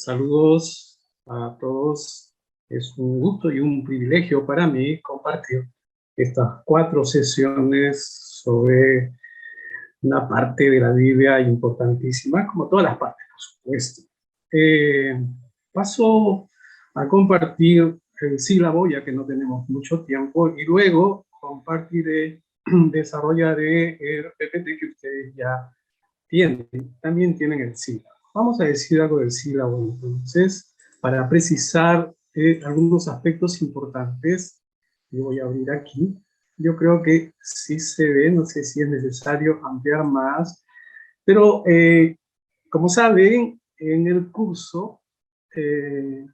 Saludos a todos. Es un gusto y un privilegio para mí compartir estas 4 sesiones sobre una parte de la Biblia importantísima, como todas las partes, por supuesto. Paso a compartir el sílabo, ya que no tenemos mucho tiempo, y luego compartiré, desarrollaré el PPT que ustedes ya tienen. También tienen el sílabo. Vamos a decir algo del sílabo, entonces, para precisar algunos aspectos importantes. Yo voy a abrir aquí. Yo creo que sí se ve, no sé si es necesario ampliar más, pero como saben, en el curso que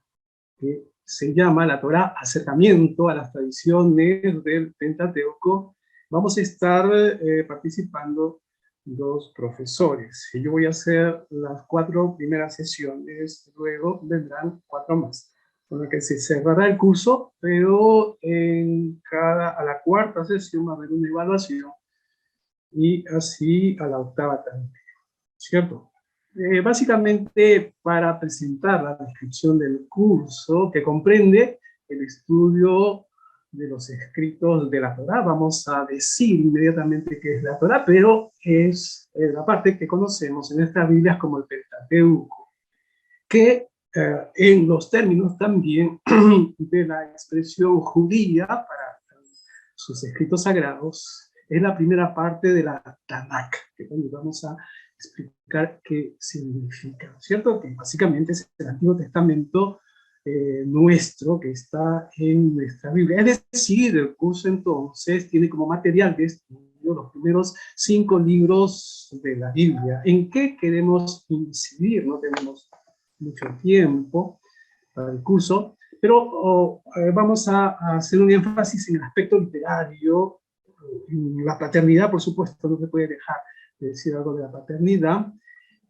se llama la Torá Acercamiento a las Tradiciones del Pentateuco, vamos a estar participando 2 profesores. Yo voy a hacer las 4 primeras sesiones, luego vendrán 4 más, con la que se cerrará el curso, pero a la 4ª sesión va a haber una evaluación, y así a la 8ª también, ¿cierto? Básicamente, para presentar la descripción del curso, que comprende el estudio de los escritos de la Torá, vamos a decir inmediatamente qué es la Torá, pero es la parte que conocemos en estas Biblias como el Pentateuco, que en los términos también de la expresión judía para sus escritos sagrados, es la primera parte de la Tanakh, que vamos a explicar qué significa, ¿cierto? Que básicamente es el Antiguo Testamento nuestro, que está en nuestra Biblia. Es decir, el curso entonces tiene como material de estudio los primeros 5 libros de la Biblia. ¿En qué queremos incidir? No tenemos mucho tiempo para el curso, pero vamos a hacer un énfasis en el aspecto literario, la paternidad, por supuesto, no se puede dejar de decir algo de la paternidad,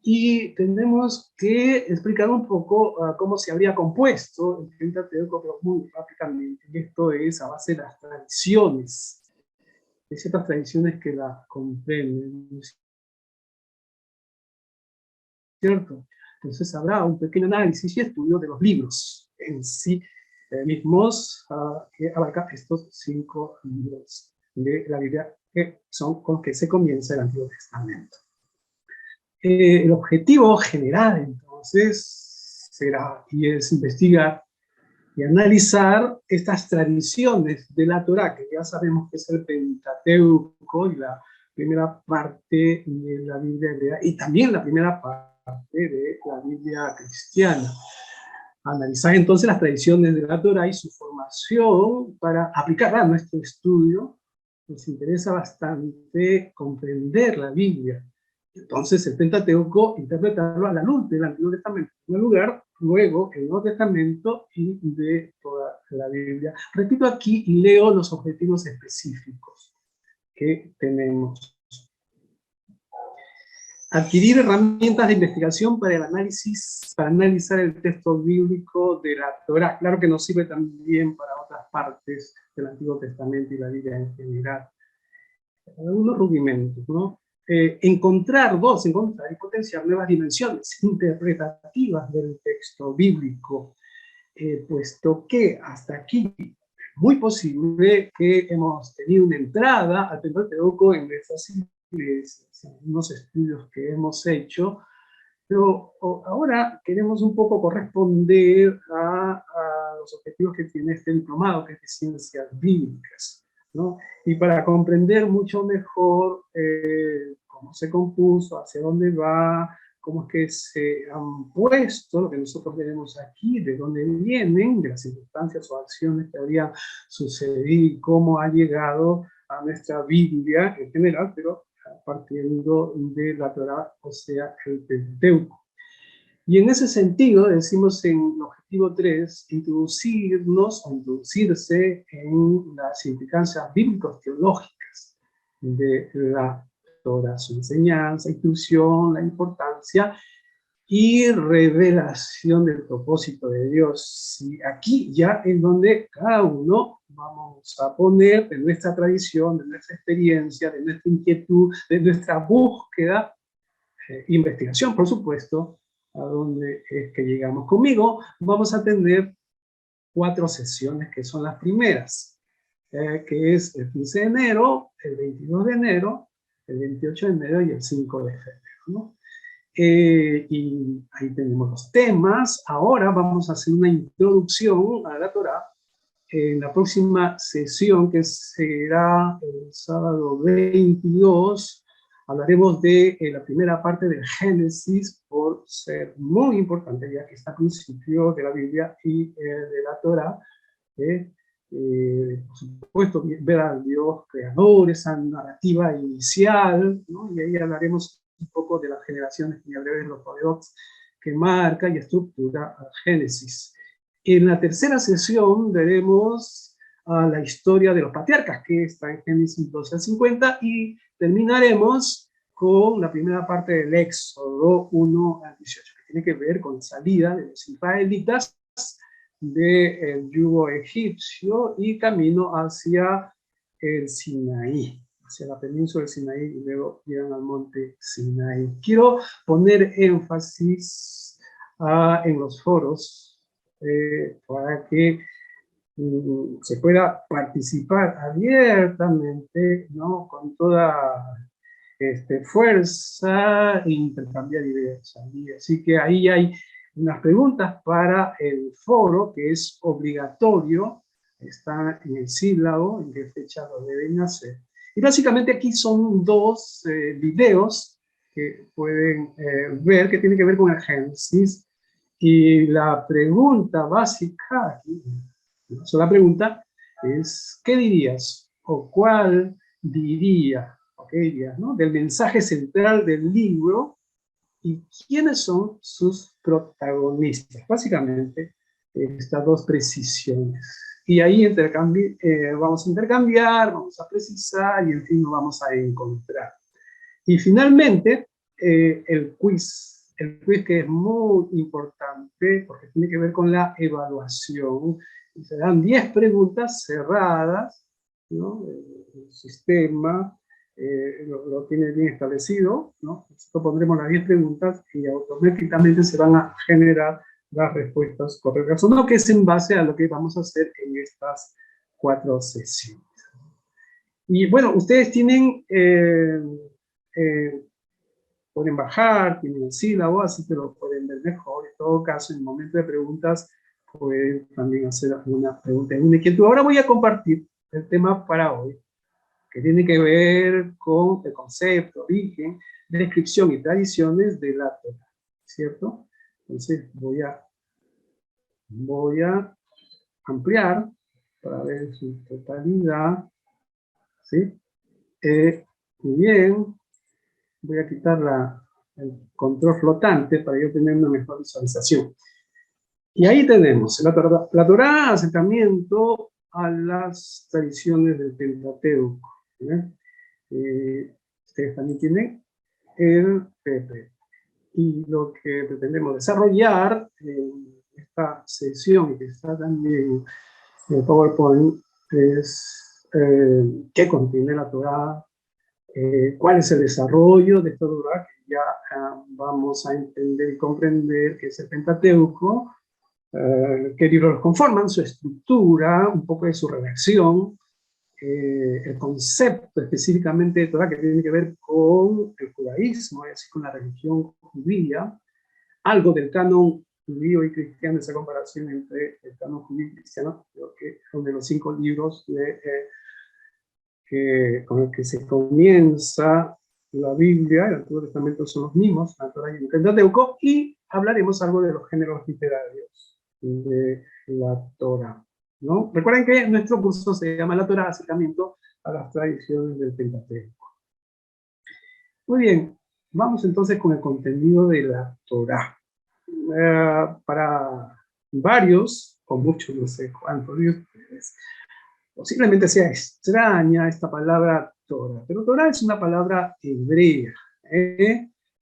y tenemos que explicar un poco cómo se habría compuesto el Pentateuco, pero muy rápidamente. Y esto es a base de las tradiciones, de ciertas tradiciones que la comprenden, ¿cierto? Entonces habrá un pequeño análisis y estudio de los libros en sí mismos, que abarca estos 5 libros de la Biblia, que son con que se comienza el Antiguo Testamento. El objetivo general, entonces, será y es investigar y analizar estas tradiciones de la Torá, que ya sabemos que es el Pentateuco y la primera parte de la Biblia hebrea, y también la primera parte de la Biblia cristiana. Analizar entonces las tradiciones de la Torá y su formación para aplicarla a nuestro estudio. Nos interesa bastante comprender la Biblia. Entonces el Pentateuco, interpretarlo a la luz del Antiguo Testamento, en primer lugar, luego el Nuevo Testamento y de toda la Biblia. Repito aquí y leo los objetivos específicos que tenemos. Adquirir herramientas de investigación para el análisis, para analizar el texto bíblico de la Torá. Claro que nos sirve también para otras partes del Antiguo Testamento y la Biblia en general. Algunos rudimentos, ¿no? Encontrar y potenciar nuevas dimensiones interpretativas del texto bíblico, puesto que hasta aquí es muy posible que hemos tenido una entrada al Pentateuco en nuestras iglesias, en unos estudios que hemos hecho, pero ahora queremos un poco corresponder a los objetivos que tiene este diplomado, que es de Ciencias Bíblicas, ¿no? Y para comprender mucho mejor cómo se compuso, hacia dónde va, cómo es que se han puesto, lo que nosotros tenemos aquí, de dónde vienen, de las circunstancias o acciones que habrían sucedido, cómo ha llegado a nuestra Biblia en general, pero partiendo de la Torá, o sea, el Pentateuco. Y en ese sentido, decimos en el objetivo 3, introducirnos o introducirse en las implicancias bíblicos teológicas de la Torá, su enseñanza, instrucción, la importancia y revelación del propósito de Dios. Y aquí ya es donde cada uno vamos a poner de nuestra tradición, de nuestra experiencia, de nuestra inquietud, de nuestra búsqueda, investigación, por supuesto, a dónde es que llegamos. Conmigo vamos a tener 4 sesiones que son las primeras, que es el 15 de enero, el 22 de enero, el 28 de enero y el 5 de febrero, ¿no? Y ahí tenemos los temas. Ahora vamos a hacer una introducción a la Torá. En la próxima sesión, que será el sábado 22, hablaremos de la primera parte del Génesis, por ser muy importante, ya que está al principio de la Biblia y de la Torá. Por supuesto, ver al Dios creador, esa narrativa inicial, ¿no? Y ahí hablaremos un poco de las generaciones que hablaré de los paradoxos que marca y estructura al Génesis. En la tercera sesión veremos la historia de los patriarcas, que está en Génesis 12 al 50, y terminaremos con la primera parte del Éxodo 1 al 18, que tiene que ver con la salida de los israelitas del yugo egipcio y camino hacia el Sinaí, hacia la península del Sinaí, y luego llegan al monte Sinaí. Quiero poner énfasis en los foros para que se pueda participar abiertamente, ¿no? Con toda fuerza e intercambiar ideas. Así que ahí hay unas preguntas para el foro, que es obligatorio, está en el sílabo, en qué fecha lo deben hacer. Y básicamente aquí son 2 videos que pueden ver, que tienen que ver con el Génesis. Y la pregunta básica, una sola pregunta, es, ¿qué dirías? ¿O cuál diría? ¿Qué dirías, no? Del mensaje central del libro y quiénes son sus protagonistas. Básicamente, estas 2 precisiones. Y ahí vamos a intercambiar, vamos a precisar y en fin nos vamos a encontrar. Y finalmente, el quiz que es muy importante porque tiene que ver con la evaluación. Y se dan 10 preguntas cerradas, ¿no? El sistema lo tiene bien establecido, ¿no? Nosotros pondremos las 10 preguntas y automáticamente se van a generar las respuestas correctas, o no, que es en base a lo que vamos a hacer en estas 4 sesiones. Y bueno, ustedes tienen pueden bajar, tienen el sílabo, así que lo pueden ver mejor. En todo caso, en el momento de preguntas, pueden también hacer alguna pregunta en una inquietud. Ahora voy a compartir el tema para hoy, que tiene que ver con el concepto, origen, descripción y tradiciones de la Torá, ¿cierto? Entonces voy a ampliar para ver su totalidad, ¿sí? Muy bien. Voy a quitar el control flotante para yo tener una mejor visualización. Y ahí tenemos la Torá, acercamiento a las tradiciones del Pentateuco. Ustedes también tienen el PP. Y lo que pretendemos desarrollar en esta sesión, que está también en el PowerPoint, es qué contiene la Torá, cuál es el desarrollo de esta Torá, que ya vamos a entender y comprender qué es el Pentateuco, qué libros los conforman, su estructura, un poco de su redacción, el concepto específicamente de Torá que tiene que ver con el judaísmo, es decir, con la religión judía, algo del canon judío y cristiano, esa comparación entre el canon judío y cristiano, creo que son de los 5 libros con el que se comienza la Biblia. El Antiguo Testamento son los mismos, la Torá y el Pentateuco, y hablaremos algo de los géneros literarios de la Torá, ¿no? Recuerden que nuestro curso se llama La Torá, acercamiento a las tradiciones del Pentateuco. Muy bien, vamos entonces con el contenido de la Torá. Para varios, o muchos, no sé cuántos de ustedes, posiblemente sea extraña esta palabra Torah, pero Torah es una palabra hebrea,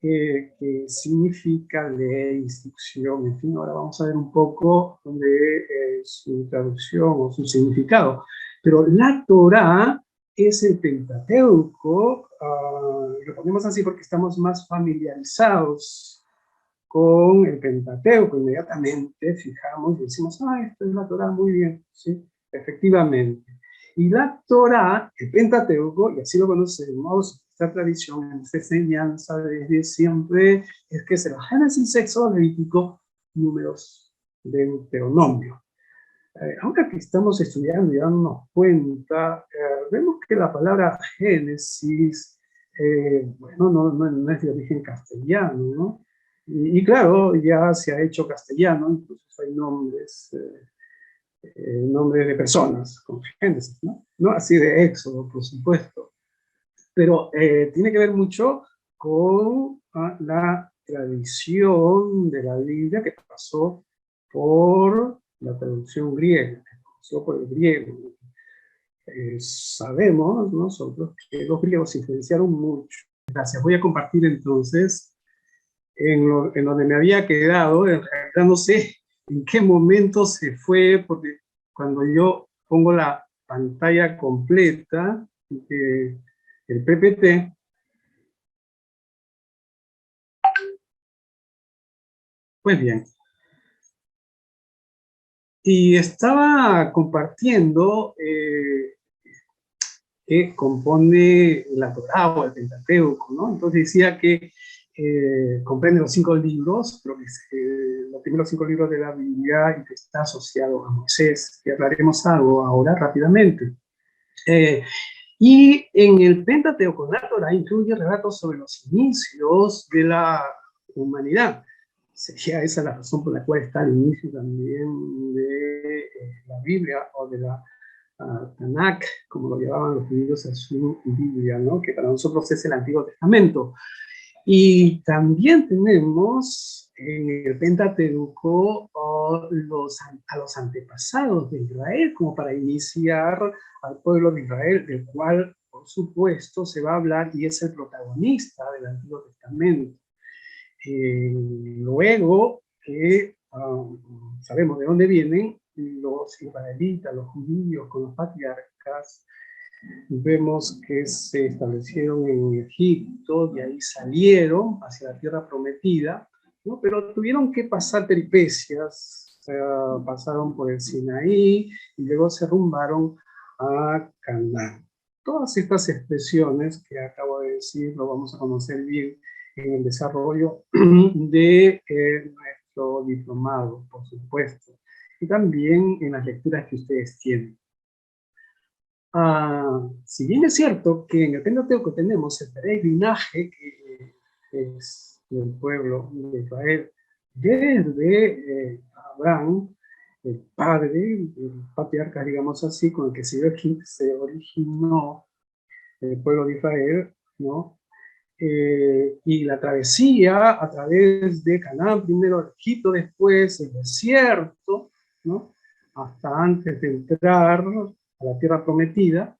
que significa ley, instrucción, en fin. Ahora vamos a ver un poco de su traducción o su significado. Pero la Torah es el Pentateuco, lo ponemos así porque estamos más familiarizados con el Pentateuco. Inmediatamente fijamos y decimos, esto es la Torá, muy bien, ¿sí? Efectivamente. Y la Torá, el Pentateuco, y así lo conocemos, esta tradición, esta enseñanza desde siempre, es que es el Génesis, Éxodo, Levítico, Números, Deuteronomio. Aunque aquí estamos estudiando y dándonos cuenta, vemos que la palabra Génesis, bueno, no es de origen castellano, ¿no? Y claro, ya se ha hecho castellano, incluso hay nombres de personas con Génesis, ¿no? No así de Éxodo, por supuesto, pero tiene que ver mucho con la tradición de la Biblia que pasó por la traducción griega, que pasó por el griego. Sabemos nosotros que los griegos influenciaron mucho. Gracias. Voy a compartir entonces en donde me había quedado. En realidad no sé en qué momento se fue, porque cuando yo pongo la pantalla completa, el PPT, pues bien, y estaba compartiendo que compone la Torá o el Pentateuco, ¿no? Entonces decía que comprende los 5 libros, los primeros 5 libros de la Biblia, y que está asociado a Moisés, que hablaremos algo ahora rápidamente. Y en el Pentateuco, la Torá incluye relatos sobre los inicios de la humanidad. Sería esa la razón por la cual está el inicio también de la Biblia o de la Tanakh, como lo llamaban los judíos a su Biblia, ¿no? Que para nosotros es el Antiguo Testamento. Y también tenemos en el Pentateuco a los antepasados de Israel, como para iniciar al pueblo de Israel, del cual, por supuesto, se va a hablar y es el protagonista del Antiguo Testamento. Luego que sabemos de dónde vienen los israelitas, los judíos, con los patriarcas, vemos que se establecieron en Egipto, de ahí salieron hacia la tierra prometida, ¿no? Pero tuvieron que pasar peripecias, pasaron por el Sinaí y luego se rumbaron a Canaán. Todas estas expresiones que acabo de decir lo vamos a conocer bien en el desarrollo de nuestro diplomado, por supuesto, y también en las lecturas que ustedes tienen. Si bien es cierto que en el Pentateuco tenemos el peregrinaje que es del pueblo de Israel desde Abraham, el padre, el patriarca, digamos así, con el que se originó el pueblo de Israel, ¿no? Y la travesía a través de Canaán, primero Egipto, después el desierto, ¿no? Hasta antes de entrar a la tierra prometida.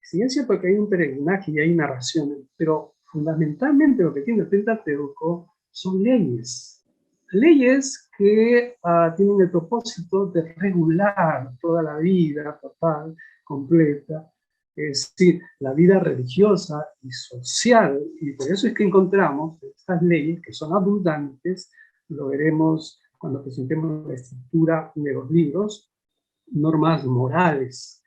Sí es cierto que hay un peregrinaje y hay narraciones, pero fundamentalmente lo que tiene el Pentateuco son leyes. Leyes que tienen el propósito de regular toda la vida total, completa, es decir, la vida religiosa y social, y por eso es que encontramos estas leyes que son abundantes, lo veremos cuando presentemos la estructura de los libros, normas morales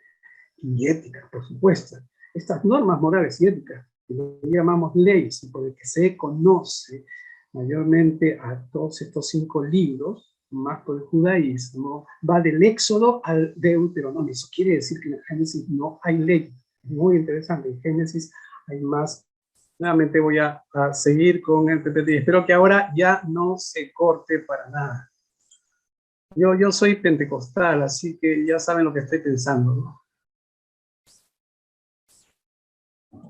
y éticas, por supuesto. Estas normas morales y éticas, que llamamos leyes, y por el que se conoce mayormente a todos estos 5 libros, más por el judaísmo, va del Éxodo al Deuteronomio. Eso quiere decir que en el Génesis no hay ley. Muy interesante, en Génesis hay más. Nuevamente voy a seguir con el PPT. Espero que ahora ya no se corte para nada. Yo soy pentecostal, así que ya saben lo que estoy pensando, ¿no?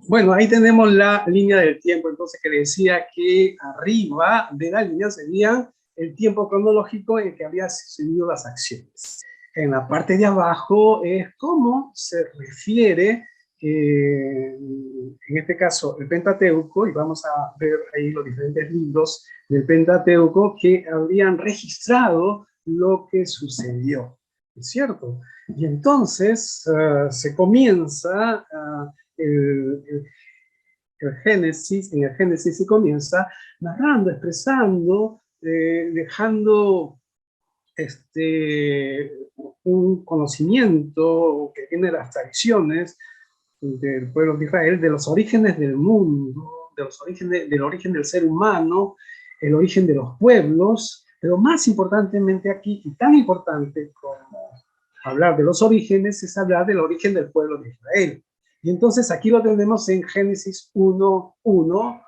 Bueno, ahí tenemos la línea del tiempo, entonces, que decía que arriba de la línea sería el tiempo cronológico en el que había sucedido las acciones. En la parte de abajo es cómo se refiere, en este caso, el Pentateuco, y vamos a ver ahí los diferentes libros del Pentateuco que habrían registrado lo que sucedió, ¿es cierto? Y entonces se comienza en el Génesis se comienza narrando, expresando, dejando un conocimiento que tiene las tradiciones del pueblo de Israel, de los orígenes del mundo, del origen del ser humano, el origen de los pueblos, pero más importantemente aquí, y tan importante como hablar de los orígenes, es hablar del origen del pueblo de Israel. Y entonces aquí lo tenemos en Génesis 1:1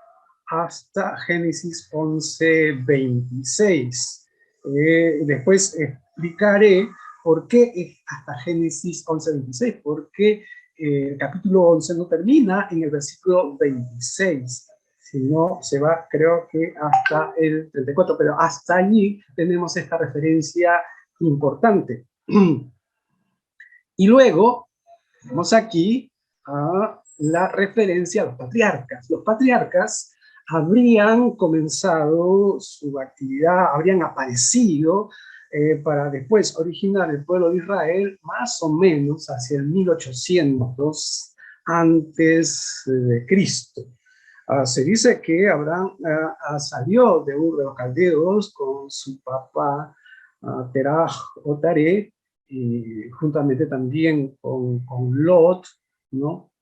hasta Génesis 11:26. Después explicaré por qué hasta Génesis 11:26, porque el capítulo 11 no termina en el versículo 26, sino se va, creo que hasta el 34, pero hasta allí tenemos esta referencia importante. Y luego tenemos aquí la referencia a los patriarcas. Los patriarcas habrían comenzado su actividad, habrían aparecido para después originar el pueblo de Israel más o menos hacia el 1800 antes de Cristo. Se dice que Abraham salió de Ur de los Caldeos con su papá Terah o Taré, y juntamente también con Lot, ¿no?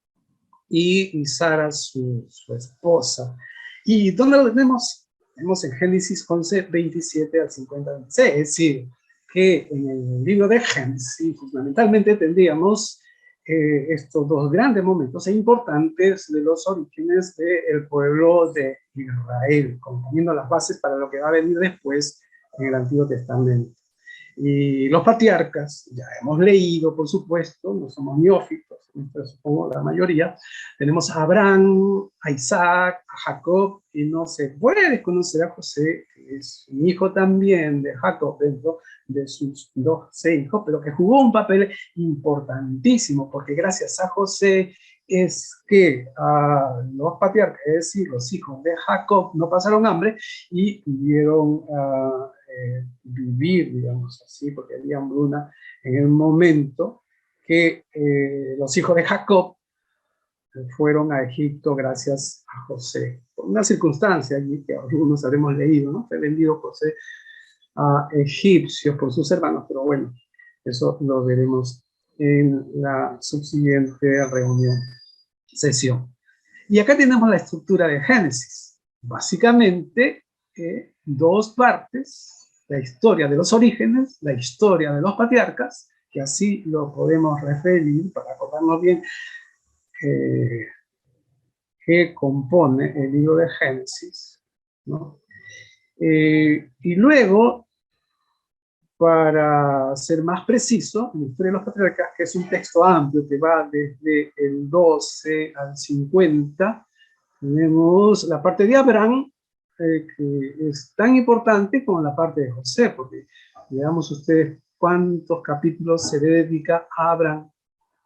Y Sara, su esposa. ¿Y dónde lo tenemos? Tenemos en Génesis 11:27 al 50:26, es decir, que en el libro de Génesis fundamentalmente tendríamos estos dos grandes momentos importantes de los orígenes del pueblo de Israel, componiendo las bases para lo que va a venir después en el Antiguo Testamento. Y los patriarcas, ya hemos leído, por supuesto, no somos neófitos, pero supongo la mayoría, tenemos a Abraham, a Isaac, a Jacob, y no se puede desconocer a José, que es un hijo también de Jacob dentro de sus 12 hijos, pero que jugó un papel importantísimo, porque gracias a José es que los patriarcas, es decir, los hijos de Jacob, no pasaron hambre y pudieron vivir, digamos así, porque había hambruna en el momento que los hijos de Jacob fueron a Egipto gracias a José. Por una circunstancia allí que algunos habremos leído, ¿no? Fue vendido José a egipcios por sus hermanos, pero bueno, eso lo veremos en la subsiguiente sesión. Y acá tenemos la estructura de Génesis. Básicamente, dos partes: la historia de los orígenes, la historia de los patriarcas, que así lo podemos referir para acordarnos bien que compone el libro de Génesis, ¿no? Y luego, para ser más preciso, la historia de los patriarcas, que es un texto amplio que va desde el 12 al 50, tenemos la parte de Abraham, que es tan importante como la parte de José, porque veamos ustedes cuántos capítulos se le dedica a Abraham,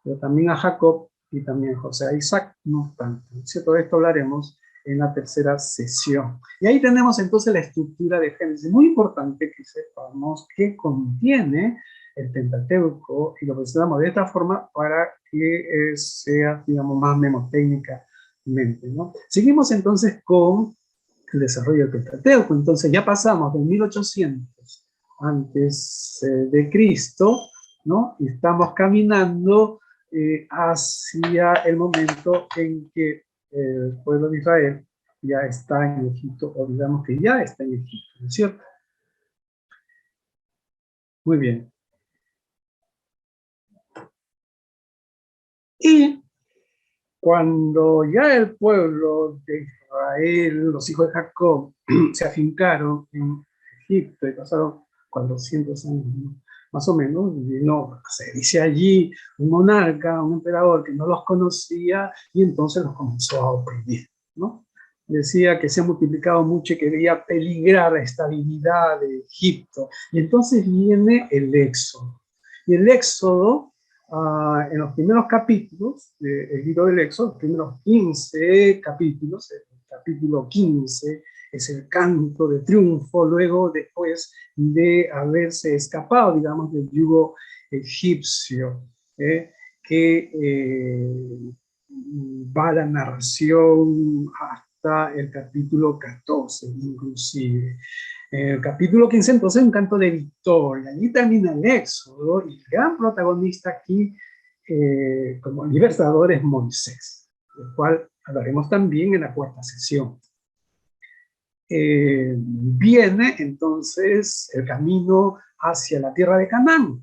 pero también a Jacob y también a José. A Isaac no tanto. ¿Cierto? De esto hablaremos en la tercera sesión. Y ahí tenemos entonces la estructura de Génesis. Muy importante que sepamos qué contiene el Pentateuco y lo presentamos de esta forma para que sea, digamos, más memotécnicamente, ¿no? Seguimos entonces con el desarrollo del Pentateuco. Entonces ya pasamos de 1800 antes de Cristo, ¿no? Y estamos caminando hacia el momento en que el pueblo de Israel ya está en Egipto, o digamos que ya está en Egipto, ¿no es cierto? Muy bien. Y cuando ya el pueblo de Israel, los hijos de Jacob, se afincaron en Egipto y pasaron 400 años, ¿no? Más o menos, y no, se dice allí un monarca, un emperador que no los conocía y entonces los comenzó a oprimir, ¿no? Decía que se ha multiplicado mucho y que veía peligrar la estabilidad de Egipto. Y entonces viene el éxodo. Y el éxodo, en los primeros capítulos del libro del Éxodo, los primeros 15 capítulos, el capítulo 15 es el canto de triunfo, luego después de haberse escapado, digamos, del yugo egipcio, que va la narración hasta el capítulo 14, inclusive. En el capítulo 15, entonces, un canto de victoria. Allí termina el Éxodo, y el gran protagonista aquí, como libertador, es Moisés, del cual hablaremos también en la cuarta sesión. Viene entonces el camino hacia la tierra de Canaán,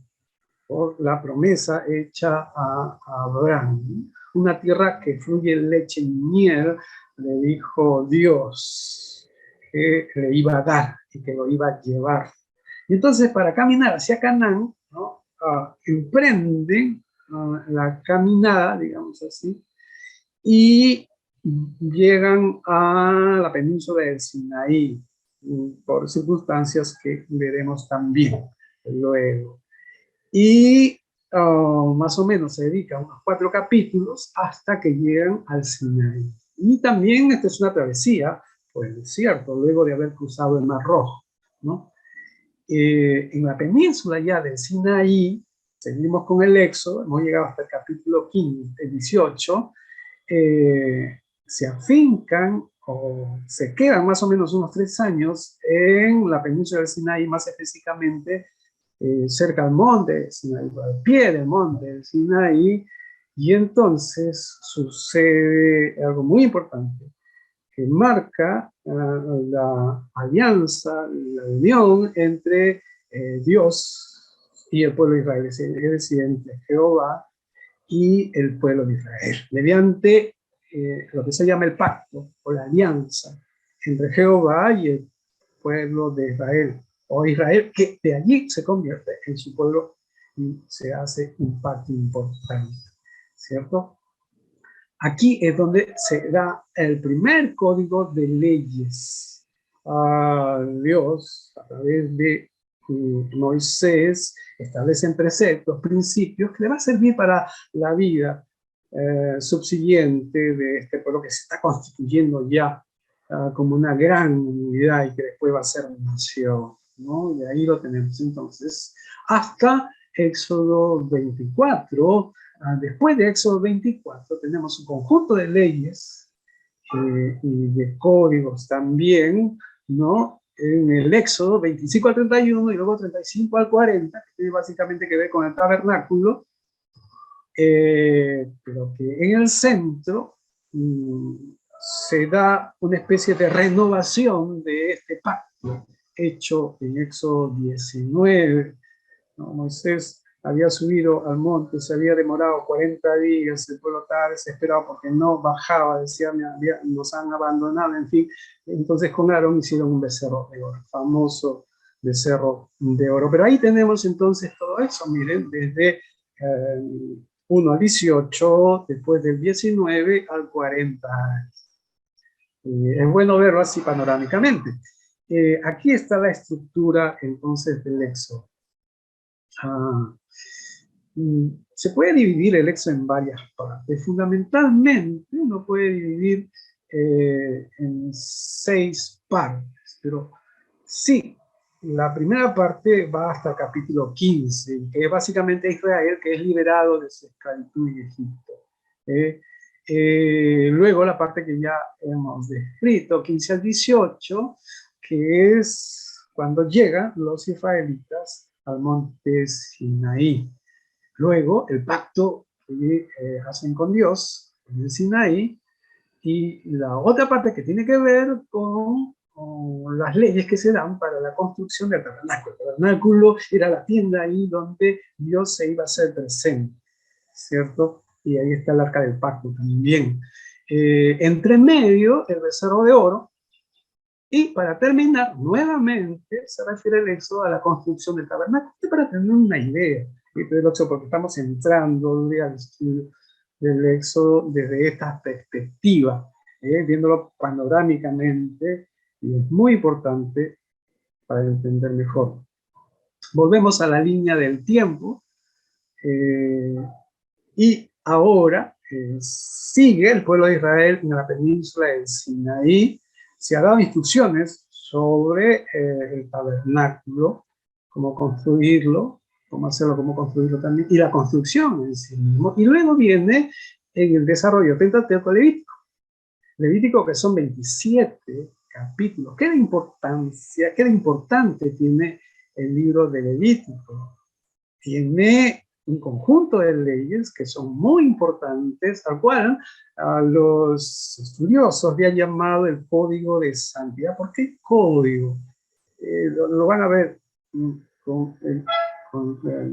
por la promesa hecha a Abraham, una tierra que fluye leche y miel, le dijo Dios que le iba a dar y que lo iba a llevar. Y entonces, para caminar hacia Canaán, ¿no? Emprenden la caminada, digamos así, y llegan a la península del Sinaí, por circunstancias que veremos también luego. Y más o menos se dedica a unos 4 capítulos hasta que llegan al Sinaí. Y también esta es una travesía por el desierto, luego de haber cruzado el Mar Rojo, ¿no? En la península ya del Sinaí, seguimos con el Éxodo, hemos llegado hasta el capítulo 18, se afincan o se quedan más o menos unos 3 años en la península del Sinaí, más específicamente cerca al monte Sinaí, al pie del monte Sinaí, y entonces sucede algo muy importante que marca la alianza, la unión entre Dios y el pueblo de Israel, es decir, entre Jehová y el pueblo de Israel, mediante lo que se llama el pacto o la alianza entre Jehová y el pueblo de Israel, o Israel, que de allí se convierte en su pueblo y se hace un pacto importante, ¿cierto? Aquí es donde se da el primer código de leyes. Dios, a través de Moisés, establecen preceptos, principios que le va a servir para la vida subsiguiente de este pueblo que se está constituyendo ya como una gran unidad y que después va a ser nación, ¿no? Y ahí lo tenemos entonces hasta Éxodo 24. Después de Éxodo 24 tenemos un conjunto de leyes y de códigos también, ¿no? En el Éxodo 25 al 31 y luego 35 al 40, que tiene básicamente que ver con el tabernáculo, pero que en el centro se da una especie de renovación de este pacto hecho en Éxodo 19, ¿no? Moisés había subido al monte, se había demorado 40 días, el pueblo estaba desesperado porque no bajaba, decía, nos han abandonado, en fin. Entonces con Aarón hicieron un becerro de oro, famoso becerro de oro. Pero ahí tenemos entonces todo eso, miren, desde 1 al 18, después del 19 al 40. Es bueno verlo así panorámicamente. Aquí está la estructura entonces del Éxodo. Se puede dividir el Éxodo en varias partes. Fundamentalmente uno puede dividir en 6 partes, pero sí, la primera parte va hasta el capítulo 15, que es básicamente Israel, que es liberado de su esclavitud en Egipto. Luego la parte que ya hemos descrito, 15 al 18, que es cuando llegan los israelitas al monte Sinaí. Luego el pacto que hacen con Dios en el Sinaí, y la otra parte que tiene que ver con las leyes que se dan para la construcción del tabernáculo. El tabernáculo era la tienda ahí donde Dios se iba a hacer presente, ¿cierto? Y ahí está el arca del pacto también. Entre medio, el becerro de oro. Y para terminar, nuevamente se refiere el Éxodo a la construcción del tabernáculo, para tener una idea, porque estamos entrando al estudio del Éxodo desde esta perspectiva, viéndolo panorámicamente, y es muy importante para entender mejor. Volvemos a la línea del tiempo, y ahora sigue el pueblo de Israel en la península del Sinaí. Se ha dado instrucciones sobre el tabernáculo, cómo construirlo, cómo hacerlo, cómo construirlo también, y la construcción en sí mismo. Y luego viene en el desarrollo Pentateuco Levítico. Levítico, que son 27 capítulos. ¿Qué de importancia, qué de importante tiene el libro de Levítico? Tiene un conjunto de leyes que son muy importantes, al cual a los estudiosos le han llamado el Código de Santidad. ¿Por qué código? Lo van a ver con,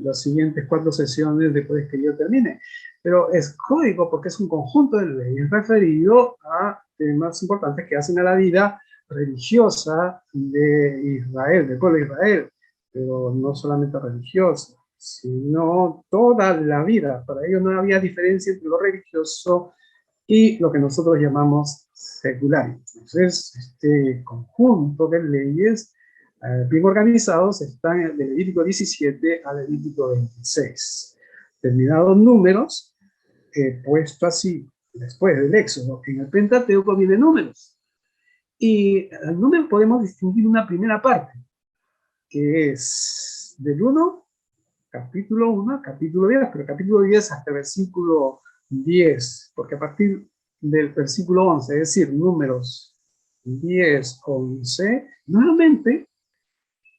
las siguientes 4 sesiones después que yo termine. Pero es código porque es un conjunto de leyes referido a temas importantes que hacen a la vida religiosa de Israel, del pueblo de Israel, pero no solamente religiosa, sino toda la vida. Para ellos no había diferencia entre lo religioso y lo que nosotros llamamos secular. Entonces, este conjunto de leyes bien organizados están de Levítico 17 a Levítico 26. Terminados números, puesto así, después del Éxodo, en el Pentateuco vienen números. Y al número podemos distinguir una primera parte, que es del 1, capítulo 1, capítulo 10, pero capítulo 10 hasta el versículo 10, porque a partir del versículo 11, es decir, números 10, 11, nuevamente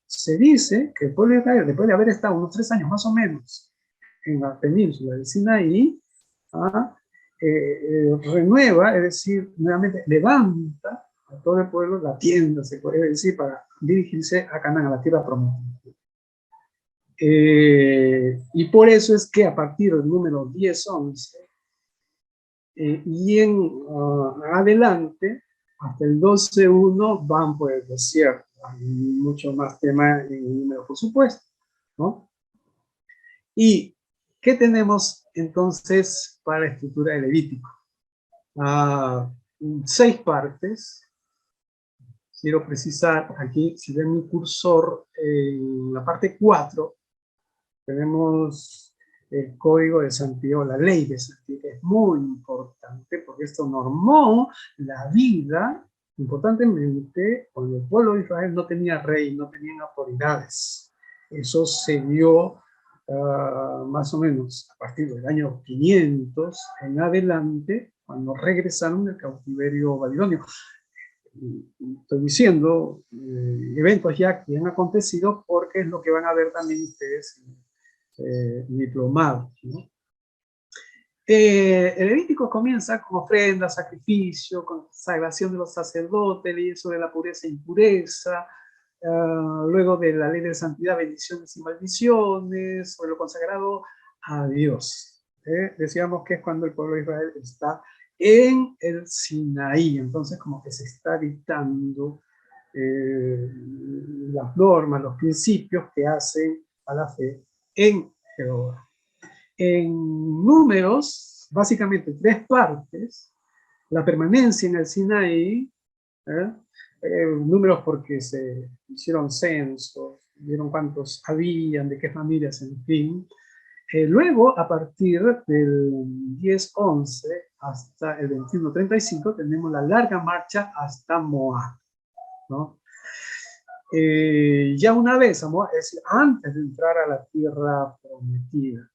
se dice que el pueblo de Israel, después de haber estado unos 3 años más o menos en la península del Sinaí, renueva, es decir, nuevamente levanta a todo el pueblo la tienda, se puede decir, para dirigirse a Canaán, a la tierra prometida. Y por eso es que a partir del número 10, 11, y en adelante, hasta el 12, 1, van por el desierto. Hay mucho más tema en el número, por supuesto, ¿no? ¿Y qué tenemos entonces para la estructura de Levítico? 6 partes. Quiero precisar aquí, si ven mi cursor, en la parte 4, tenemos el Código de Santidad, la Ley de Santidad, que es muy importante porque esto normó la vida, importantemente, cuando el pueblo de Israel no tenía rey, no tenían autoridades. Eso se dio más o menos a partir del año 500 en adelante, cuando regresaron del cautiverio babilonio. Estoy diciendo eventos ya que han acontecido porque es lo que van a ver también ustedes diplomados, ¿no? El Levítico comienza con ofrenda, sacrificio, consagración de los sacerdotes, leyes sobre la pureza e impureza, luego de la ley de santidad, bendiciones y maldiciones, sobre lo consagrado a Dios. Decíamos que es cuando el pueblo de Israel está en el Sinaí, entonces como que se está dictando las normas, los principios que hacen a la fe en Jehová. En números, básicamente 3 partes, la permanencia en el Sinaí, números porque se hicieron censos, vieron cuántos habían, de qué familias, en fin. Luego, a partir del 10-11 hasta el 21-35, tenemos la larga marcha hasta Moab, ¿no? Ya una vez, es decir, antes de entrar a la tierra prometida,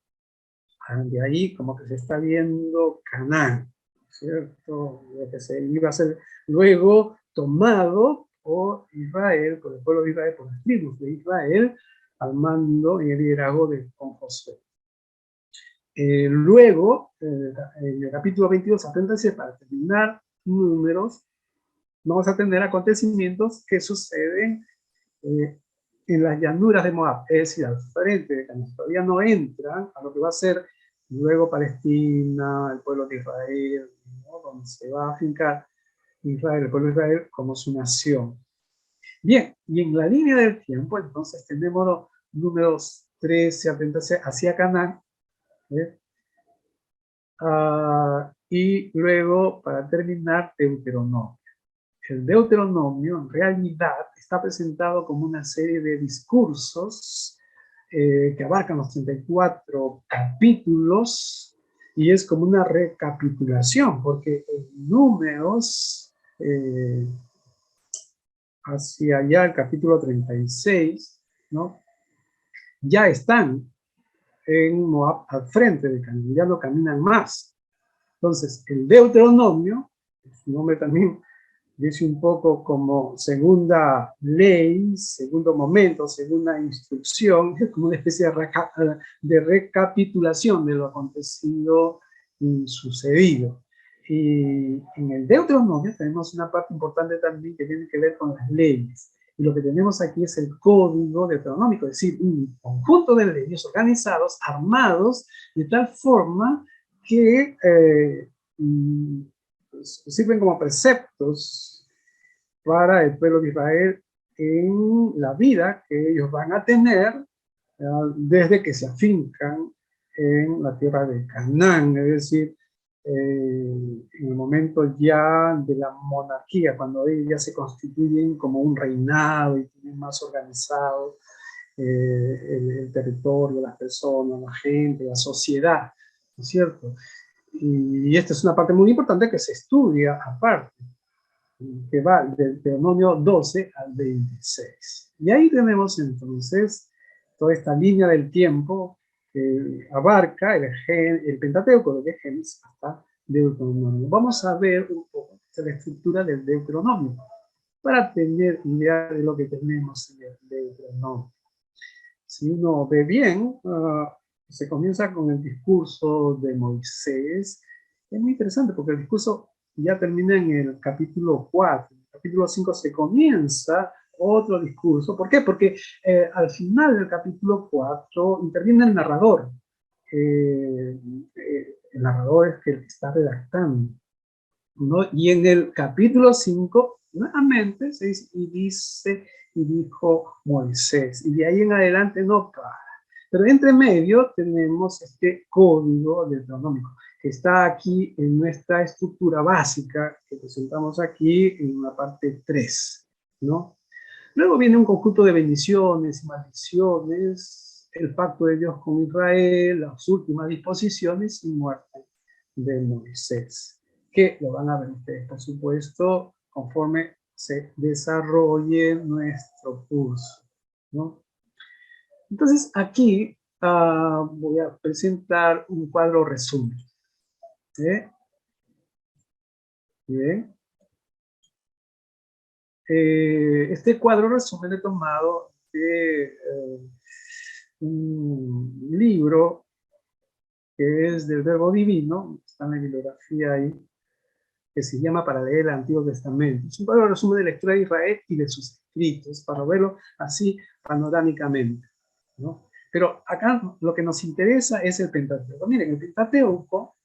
de ahí como que se está viendo Canaán, ¿cierto? Lo que se iba a ser luego tomado por Israel, por el pueblo de Israel, por las tribus de Israel, al mando y el liderazgo de Josué. Luego, en el capítulo 22 a 36, para terminar números, vamos a tener acontecimientos que suceden en las llanuras de Moab, es decir, al frente de Canaán. Todavía no entran a lo que va a ser luego Palestina, el pueblo de Israel, ¿no? Donde se va a afincar Israel, el pueblo de Israel como su nación. Bien, y en la línea del tiempo, entonces tenemos los números 13 a 36 hacia Canaán, y luego, para terminar, Deuteronomio. El Deuteronomio, en realidad, está presentado como una serie de discursos que abarcan los 34 capítulos, y es como una recapitulación, porque en números, hacia allá el capítulo 36, ¿no? Ya están en Moab al frente de Canaán, ya no caminan más. Entonces, el Deuteronomio, su nombre también dice un poco como segunda ley, segundo momento, segunda instrucción, es como una especie de recapitulación de lo acontecido y sucedido. Y en el Deuteronomio tenemos una parte importante también que tiene que ver con las leyes. Y lo que tenemos aquí es el código deuteronómico, es decir, un conjunto de leyes organizados, armados, de tal forma que sirven como preceptos para el pueblo de Israel en la vida que ellos van a tener desde que se afincan en la tierra de Canaán, es decir, en el momento ya de la monarquía, cuando ellos ya se constituyen como un reinado y tienen más organizado el territorio, las personas, la gente, la sociedad, ¿no es cierto? Y esta es una parte muy importante que se estudia aparte, que va del Deuteronomio 12 al 26. Y ahí tenemos entonces toda esta línea del tiempo que abarca el Pentateuco, desde Génesis hasta Deuteronomio. Vamos a ver un poco la estructura del Deuteronomio para tener idea de lo que tenemos en el Deuteronomio. Si uno ve bien, se comienza con el discurso de Moisés. Es muy interesante porque el discurso ya termina en el capítulo 4. En el capítulo 5 se comienza otro discurso. ¿Por qué? Porque al final del capítulo 4 interviene el narrador. El narrador es el que está redactando, ¿no? Y en el capítulo 5, nuevamente se dice, y dijo Moisés. Y de ahí en adelante no para. Pero entre medio tenemos este código deuteronómico, que está aquí en nuestra estructura básica, que presentamos aquí en la parte 3, ¿no? Luego viene un conjunto de bendiciones y maldiciones, el pacto de Dios con Israel, las últimas disposiciones y muerte de Moisés, que lo van a ver ustedes, por supuesto, conforme se desarrolle nuestro curso, ¿no? Entonces, aquí voy a presentar un cuadro resumen. Bien. Este cuadro resumen he tomado de un libro que es del Verbo Divino, está en la bibliografía ahí, que se llama Para leer el Antiguo Testamento. Es un cuadro de resumen de lectura de Israel y de sus escritos, para verlo así panorámicamente, ¿no? Pero acá lo que nos interesa es el Pentateuco. Miren, el Pentateuco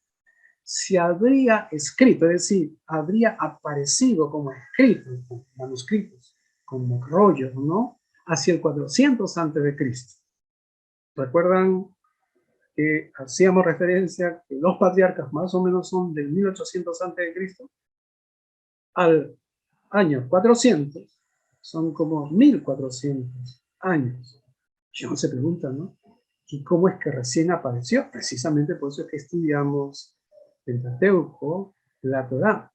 se habría escrito, es decir, habría aparecido como escrito, como manuscritos, como rollos, ¿no? Hacia el 400 antes de Cristo. ¿Recuerdan que hacíamos referencia que los patriarcas más o menos son del 1800 antes de Cristo? Al año 400 son como 1400 años. Y uno se pregunta, ¿no? ¿Y cómo es que recién apareció? Precisamente por eso es que estudiamos el Pentateuco, la Torá.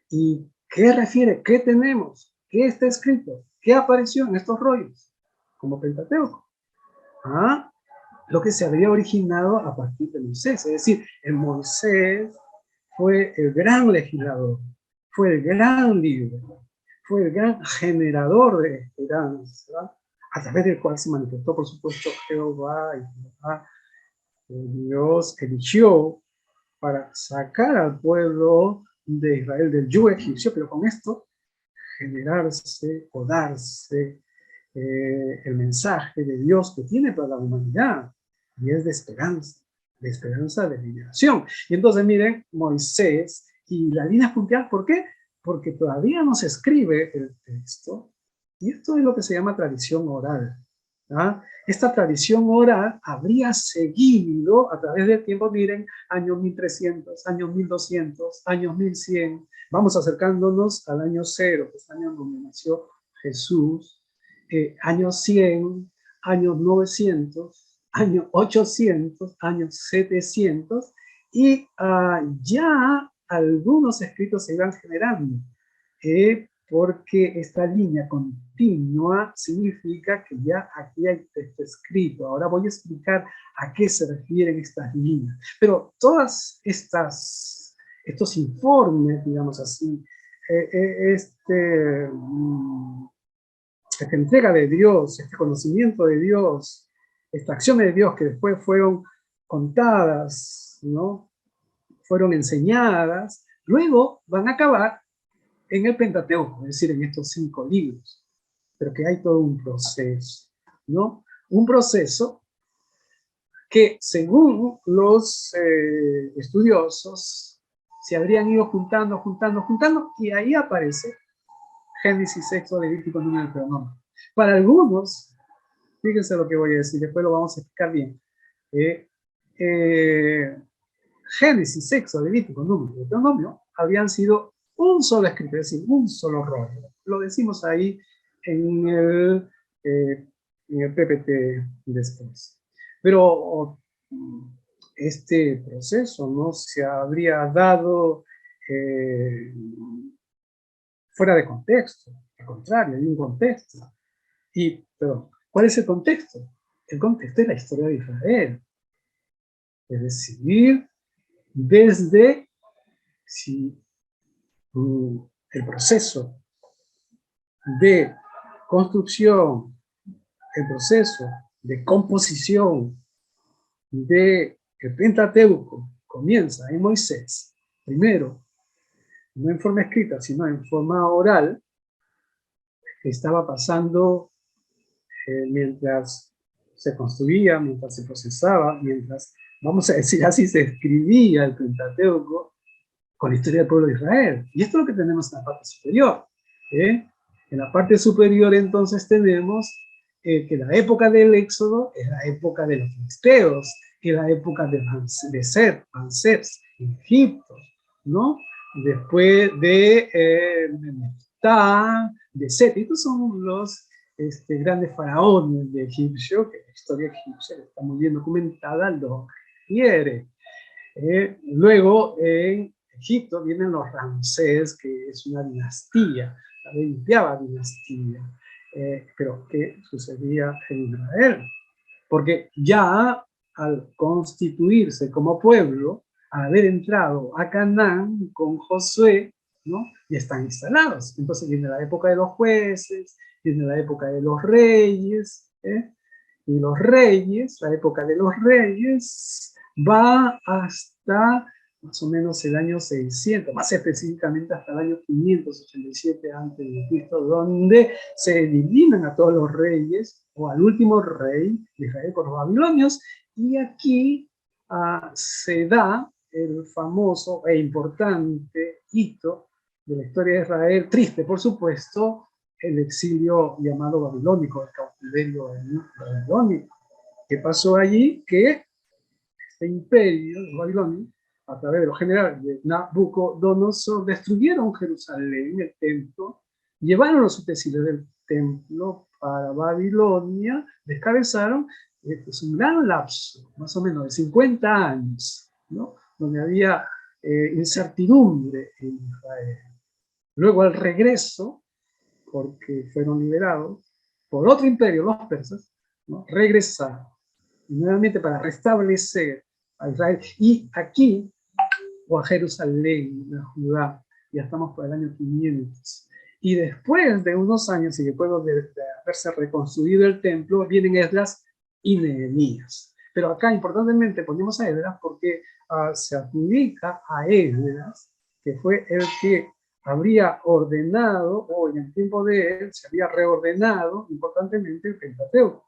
¿Y qué refiere? ¿Qué tenemos? ¿Qué está escrito? ¿Qué apareció en estos rollos? Como Pentateuco. Lo que se había originado a partir de Moisés. Es decir, el Moisés fue el gran legislador, fue el gran líder, fue el gran generador de esperanza, a través del cual se manifestó, por supuesto, Jehová, y Jehová, Dios eligió para sacar al pueblo de Israel del yugo egipcio, pero con esto generarse o darse el mensaje de Dios que tiene para la humanidad, y es de esperanza de liberación. Y entonces miren, Moisés y las líneas punteadas, ¿por qué? Porque todavía no se escribe el texto, y esto es lo que se llama tradición oral. Esta tradición oral habría seguido a través del tiempo, miren, años 1300, años 1200, años 1100, vamos acercándonos al año 0, que es el año donde nació Jesús, años 100, años 900, años 800, años 700, y ya algunos escritos se iban generando, porque esta línea continua significa que ya aquí hay texto escrito. Ahora voy a explicar a qué se refieren estas líneas. Pero todas estas estos informes, digamos así, esta entrega de Dios, este conocimiento de Dios, estas acciones de Dios que después fueron contadas, ¿no? Fueron enseñadas, luego van a acabar en el Pentateuco, es decir, en estos 5 libros, pero que hay todo un proceso, ¿no? Un proceso que, según los estudiosos, se habrían ido juntando, y ahí aparece Génesis, Éxodo, Levítico, Número, Deuteronomio. Para algunos, fíjense lo que voy a decir, después lo vamos a explicar bien. Génesis, Éxodo, Levítico, Número, Deuteronomio habían sido un solo escrito, es decir, un solo rollo. Lo decimos ahí en el PPT después. Pero este proceso no se habría dado fuera de contexto. Al contrario, hay un contexto. Pero, ¿cuál es el contexto? El contexto es la historia de Israel. Es decir, desde el proceso de construcción, el proceso de composición del Pentateuco comienza en Moisés, primero, no en forma escrita, sino en forma oral, que estaba pasando mientras se construía, mientras se procesaba, mientras, vamos a decir así, se escribía el Pentateuco con la historia del pueblo de Israel. Y esto es lo que tenemos en la parte superior. En la parte superior entonces tenemos que la época del Éxodo es la época de los filisteos, que es la época de Set, Ramsés, en Egipto, ¿no? Después de Neftá, de Set. Estos son los grandes faraones de Egipcio, que la historia egipcia está muy bien documentada, lo quiere. Luego, en Egipto vienen los Ramsés, que es una dinastía, la 20ª dinastía, pero ¿qué sucedía en Israel? Porque ya al constituirse como pueblo, al haber entrado a Canaán con Josué, ¿no? Ya están instalados. Entonces viene la época de los jueces, viene la época de los reyes, y los reyes, la época de los reyes, va hasta más o menos el año 600, más específicamente hasta el año 587 a.C., donde se eliminan a todos los reyes, o al último rey de Israel por los babilonios, y aquí se da el famoso e importante hito de la historia de Israel, triste por supuesto, el exilio llamado babilónico, el cautiverio babilónico. ¿Qué pasó allí? Que este imperio de Babilonia, a través de los generales de Nabucodonosor, destruyeron Jerusalén, el templo, llevaron los utensilios del templo para Babilonia, descabezaron. Es un gran lapso, más o menos de 50 años, ¿no? Donde había incertidumbre en Israel. Luego al regreso, porque fueron liberados por otro imperio, los persas, ¿no? Regresaron nuevamente para restablecer a Israel. Y aquí, o a Jerusalén, a Judá, ya estamos por el año 500. Y después de unos años, y después de haberse reconstruido el templo, vienen Esdras y Nehemías. Pero acá, importantemente, ponemos a Esdras porque se adjudica a Esdras, que fue el que habría ordenado, o en el tiempo de él, se había reordenado importantemente el Pentateuco.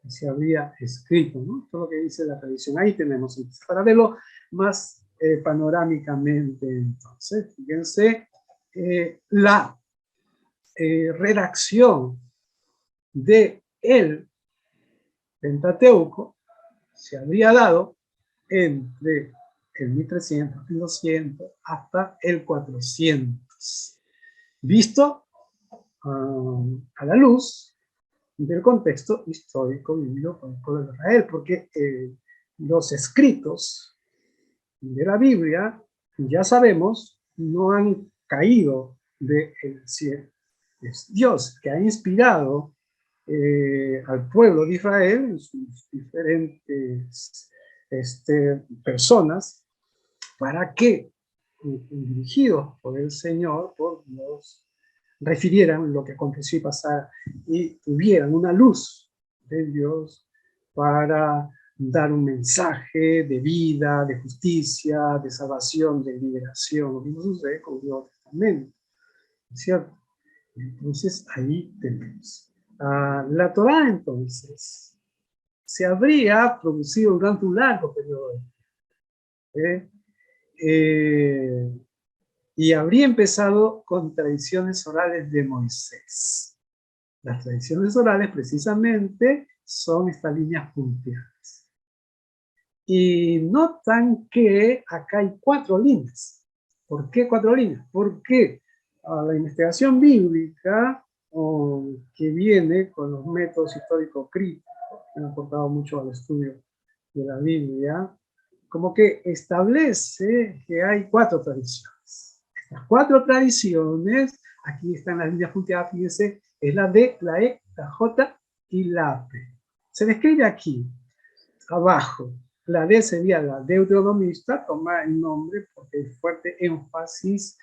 Se habría escrito, ¿no? Todo lo que dice la tradición. Ahí tenemos el paralelo más panorámicamente. Entonces, fíjense, la redacción de el Pentateuco se habría dado entre el 1300, 1200 hasta el 400, visto a la luz del contexto histórico vivido por el pueblo de Israel, porque los escritos de la Biblia, ya sabemos, no han caído del cielo. Es Dios que ha inspirado al pueblo de Israel en sus diferentes personas para que dirigidos por el Señor, nos refirieran lo que aconteció y pasara, y tuvieran una luz de Dios para dar un mensaje de vida, de justicia, de salvación, de liberación. Lo mismo sucede con el Nuevo Testamento, ¿cierto? Entonces ahí tenemos. La Torá, entonces, se habría producido durante un largo periodo de tiempo, y habría empezado con tradiciones orales de Moisés. Las tradiciones orales, precisamente, son estas líneas punteadas. Y notan que acá hay 4 líneas. ¿Por qué 4 líneas? Porque la investigación bíblica, que viene con los métodos históricos críticos, que han aportado mucho al estudio de la Biblia, como que establece que hay 4 tradiciones. Estas 4 tradiciones, aquí están las líneas punteadas, fíjense, es la D, la E, la J y la P. Se describe aquí, abajo. La D sería la deuteronomista, toma el nombre porque hay fuerte énfasis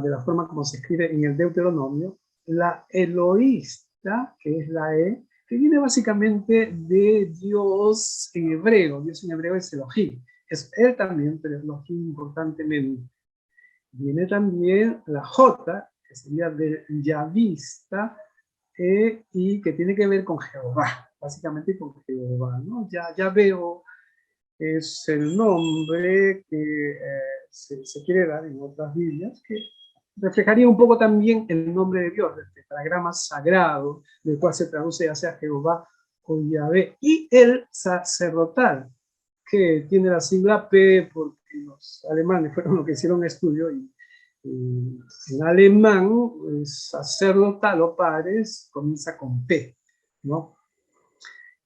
de la forma como se escribe en el Deuteronomio. La eloísta, que es la E, que viene básicamente de Dios en hebreo. Dios en hebreo es Elohim. Es él también, pero Elohim importantemente. Viene también la J, que sería de Yavista, y que tiene que ver con Jehová, básicamente con Jehová, ¿no? Ya veo, es el nombre que se quiere dar en otras Biblias, que reflejaría un poco también el nombre de Dios, del tetragrama sagrado, del cual se traduce ya sea Jehová o Yahvé, y el sacerdotal, que tiene la sigla P, porque los alemanes fueron los que hicieron estudio, y en alemán, sacerdotal o pares comienza con P, ¿no?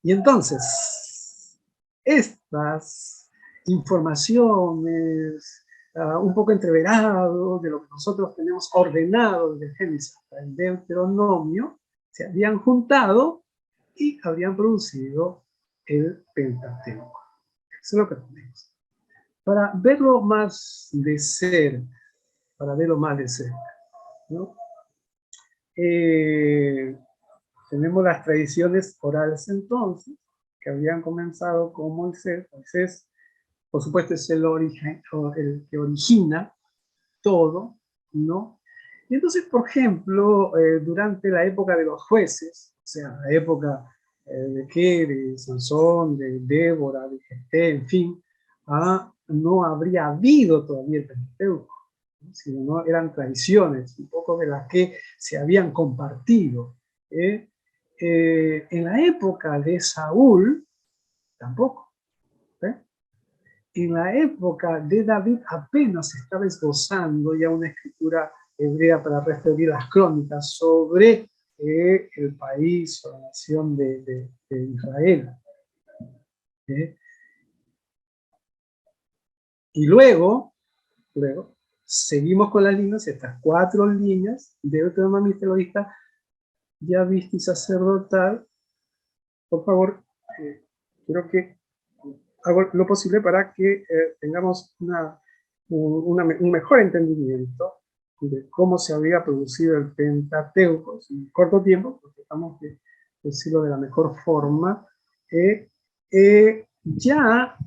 Y entonces, estas informaciones, un poco entreverado de lo que nosotros tenemos ordenado desde Génesis hasta el Deuteronomio, se habían juntado y habrían producido el Pentateuco. Eso es lo que tenemos. Para verlo más de cerca, ¿no? Tenemos las tradiciones orales entonces, que habían comenzado con Moisés. Moisés, por supuesto, es el que origina todo, ¿no? Y entonces, por ejemplo, durante la época de los jueces, o sea, la época de Sansón, de Débora, de Jefté, en fin, no habría habido todavía el Pentateuco, sino ¿no? Eran tradiciones, un poco de las que se habían compartido. En la época de Saúl, tampoco. En la época de David apenas estaba esbozando ya una escritura hebrea para referir las crónicas sobre el país o la nación de Israel. Y luego seguimos con las líneas, estas 4 líneas de Deuteronomio teologista, ya viste sacerdotal. Por favor, quiero que hago lo posible para que tengamos un mejor entendimiento de cómo se había producido el Pentateuco en corto tiempo, porque tratamos de decirlo de la mejor forma. Ya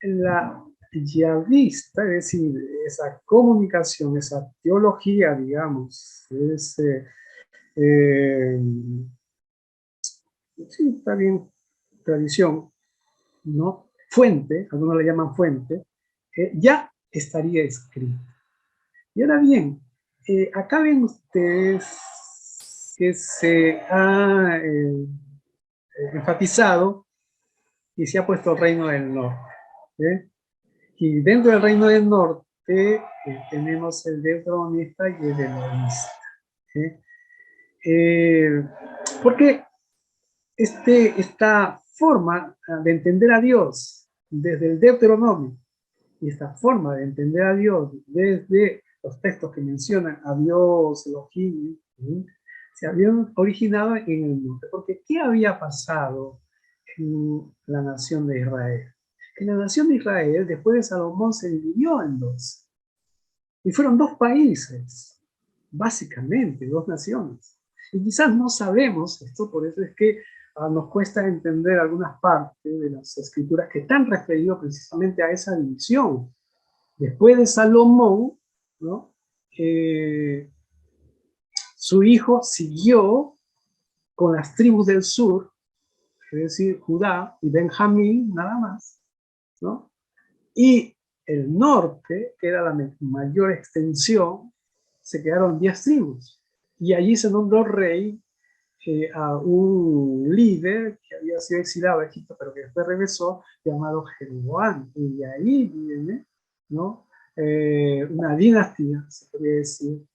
la yavista, es decir, esa comunicación, esa teología, digamos, ese, sí, está bien, tradición, ¿no? Fuente, algunos le llaman fuente, ya estaría escrito. Y ahora bien, acá ven ustedes que se ha enfatizado y se ha puesto el Reino del Norte. Y dentro del Reino del Norte tenemos el deuteronomista y el eloísta. Porque esta forma de entender a Dios desde el Deuteronomio y esta forma de entender a Dios desde los textos que mencionan a Dios, Elohim, se habían originado en el norte. Porque ¿qué había pasado en la nación de Israel? En la nación de Israel, después de Salomón, se dividió en 2. Y fueron dos países, básicamente, dos naciones. Y quizás no sabemos esto, por eso es que nos cuesta entender algunas partes de las escrituras que están referidas precisamente a esa división. Después de Salomón, ¿no? Su hijo siguió con las tribus del sur, es decir, Judá y Benjamín, nada más, ¿no? Y el norte, que era la mayor extensión, se quedaron 10 tribus. Y allí se nombró rey a un líder que había sido exilado a Egipto, pero que después regresó, llamado Jeroboam. Y de ahí viene, ¿no? Una dinastía, se podría decir,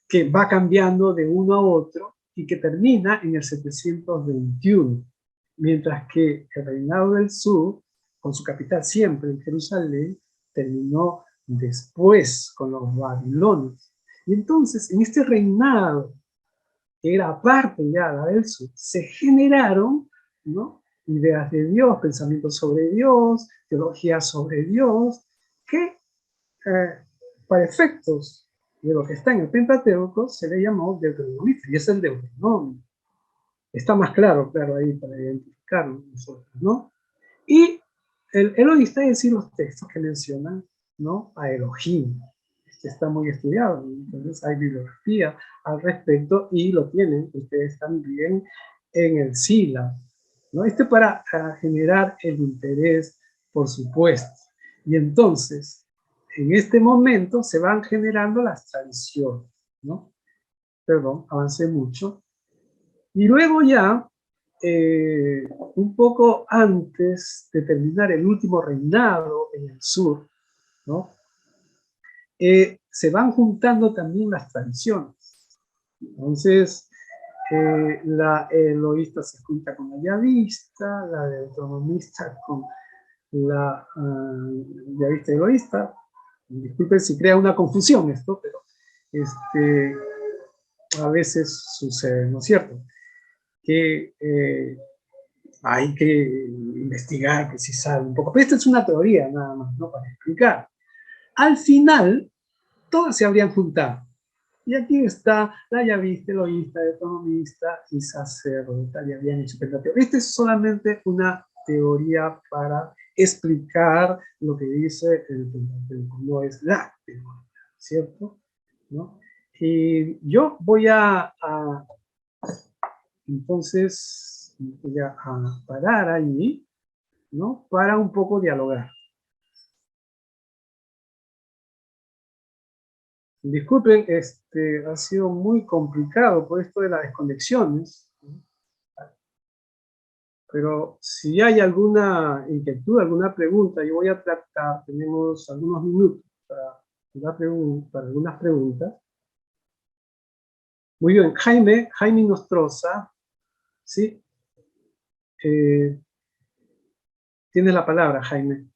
que va cambiando de uno a otro y que termina en el 721. Mientras que el reinado del sur, con su capital siempre en Jerusalén, terminó después con los babilonios. Y entonces, en este reinado, que era parte ya de la del sur, se generaron, ¿no? Ideas de Dios, pensamientos sobre Dios, teología sobre Dios, que para efectos de lo que está en el Pentateuco se le llamó deuteronomista, y es el Deuteronomio. Está más claro, ahí para identificarlo nosotros, ¿no? Y el Elohista es decir, los textos que mencionan, ¿no? A Elohim. Este está muy estudiado, entonces hay bibliografía al respecto y lo tienen ustedes también en el SILA, ¿no? Para generar el interés, por supuesto. Y entonces, en este momento se van generando las tradiciones, ¿no? Perdón, avancé mucho. Y luego ya, un poco antes de terminar el último reinado en el sur, ¿no? Se van juntando también las tradiciones. Entonces, la eloísta se junta con la yavista, la deuteronomista con la yavista eloísta. Disculpen si crea una confusión esto, pero a veces sucede, ¿no es cierto? Que hay que investigar, precisar un poco. Pero esta es una teoría nada más, ¿no? Para explicar. Al final, todas se habrían juntado. Y aquí está la yavista, eloísta, economista y sacerdote. Ya habían hecho Pentateuco. Esta es solamente una teoría para explicar lo que dice el Pentateuco. No es la teoría, ¿cierto? ¿No? Y yo voy entonces, voy a parar allí, ¿no? Para un poco dialogar. Disculpen, ha sido muy complicado por esto de las desconexiones, ¿no? Pero si hay alguna inquietud, alguna pregunta, yo voy a tratar, tenemos algunos minutos para algunas preguntas. Muy bien, Jaime Nostroza, ¿sí? Tienes la palabra, Jaime.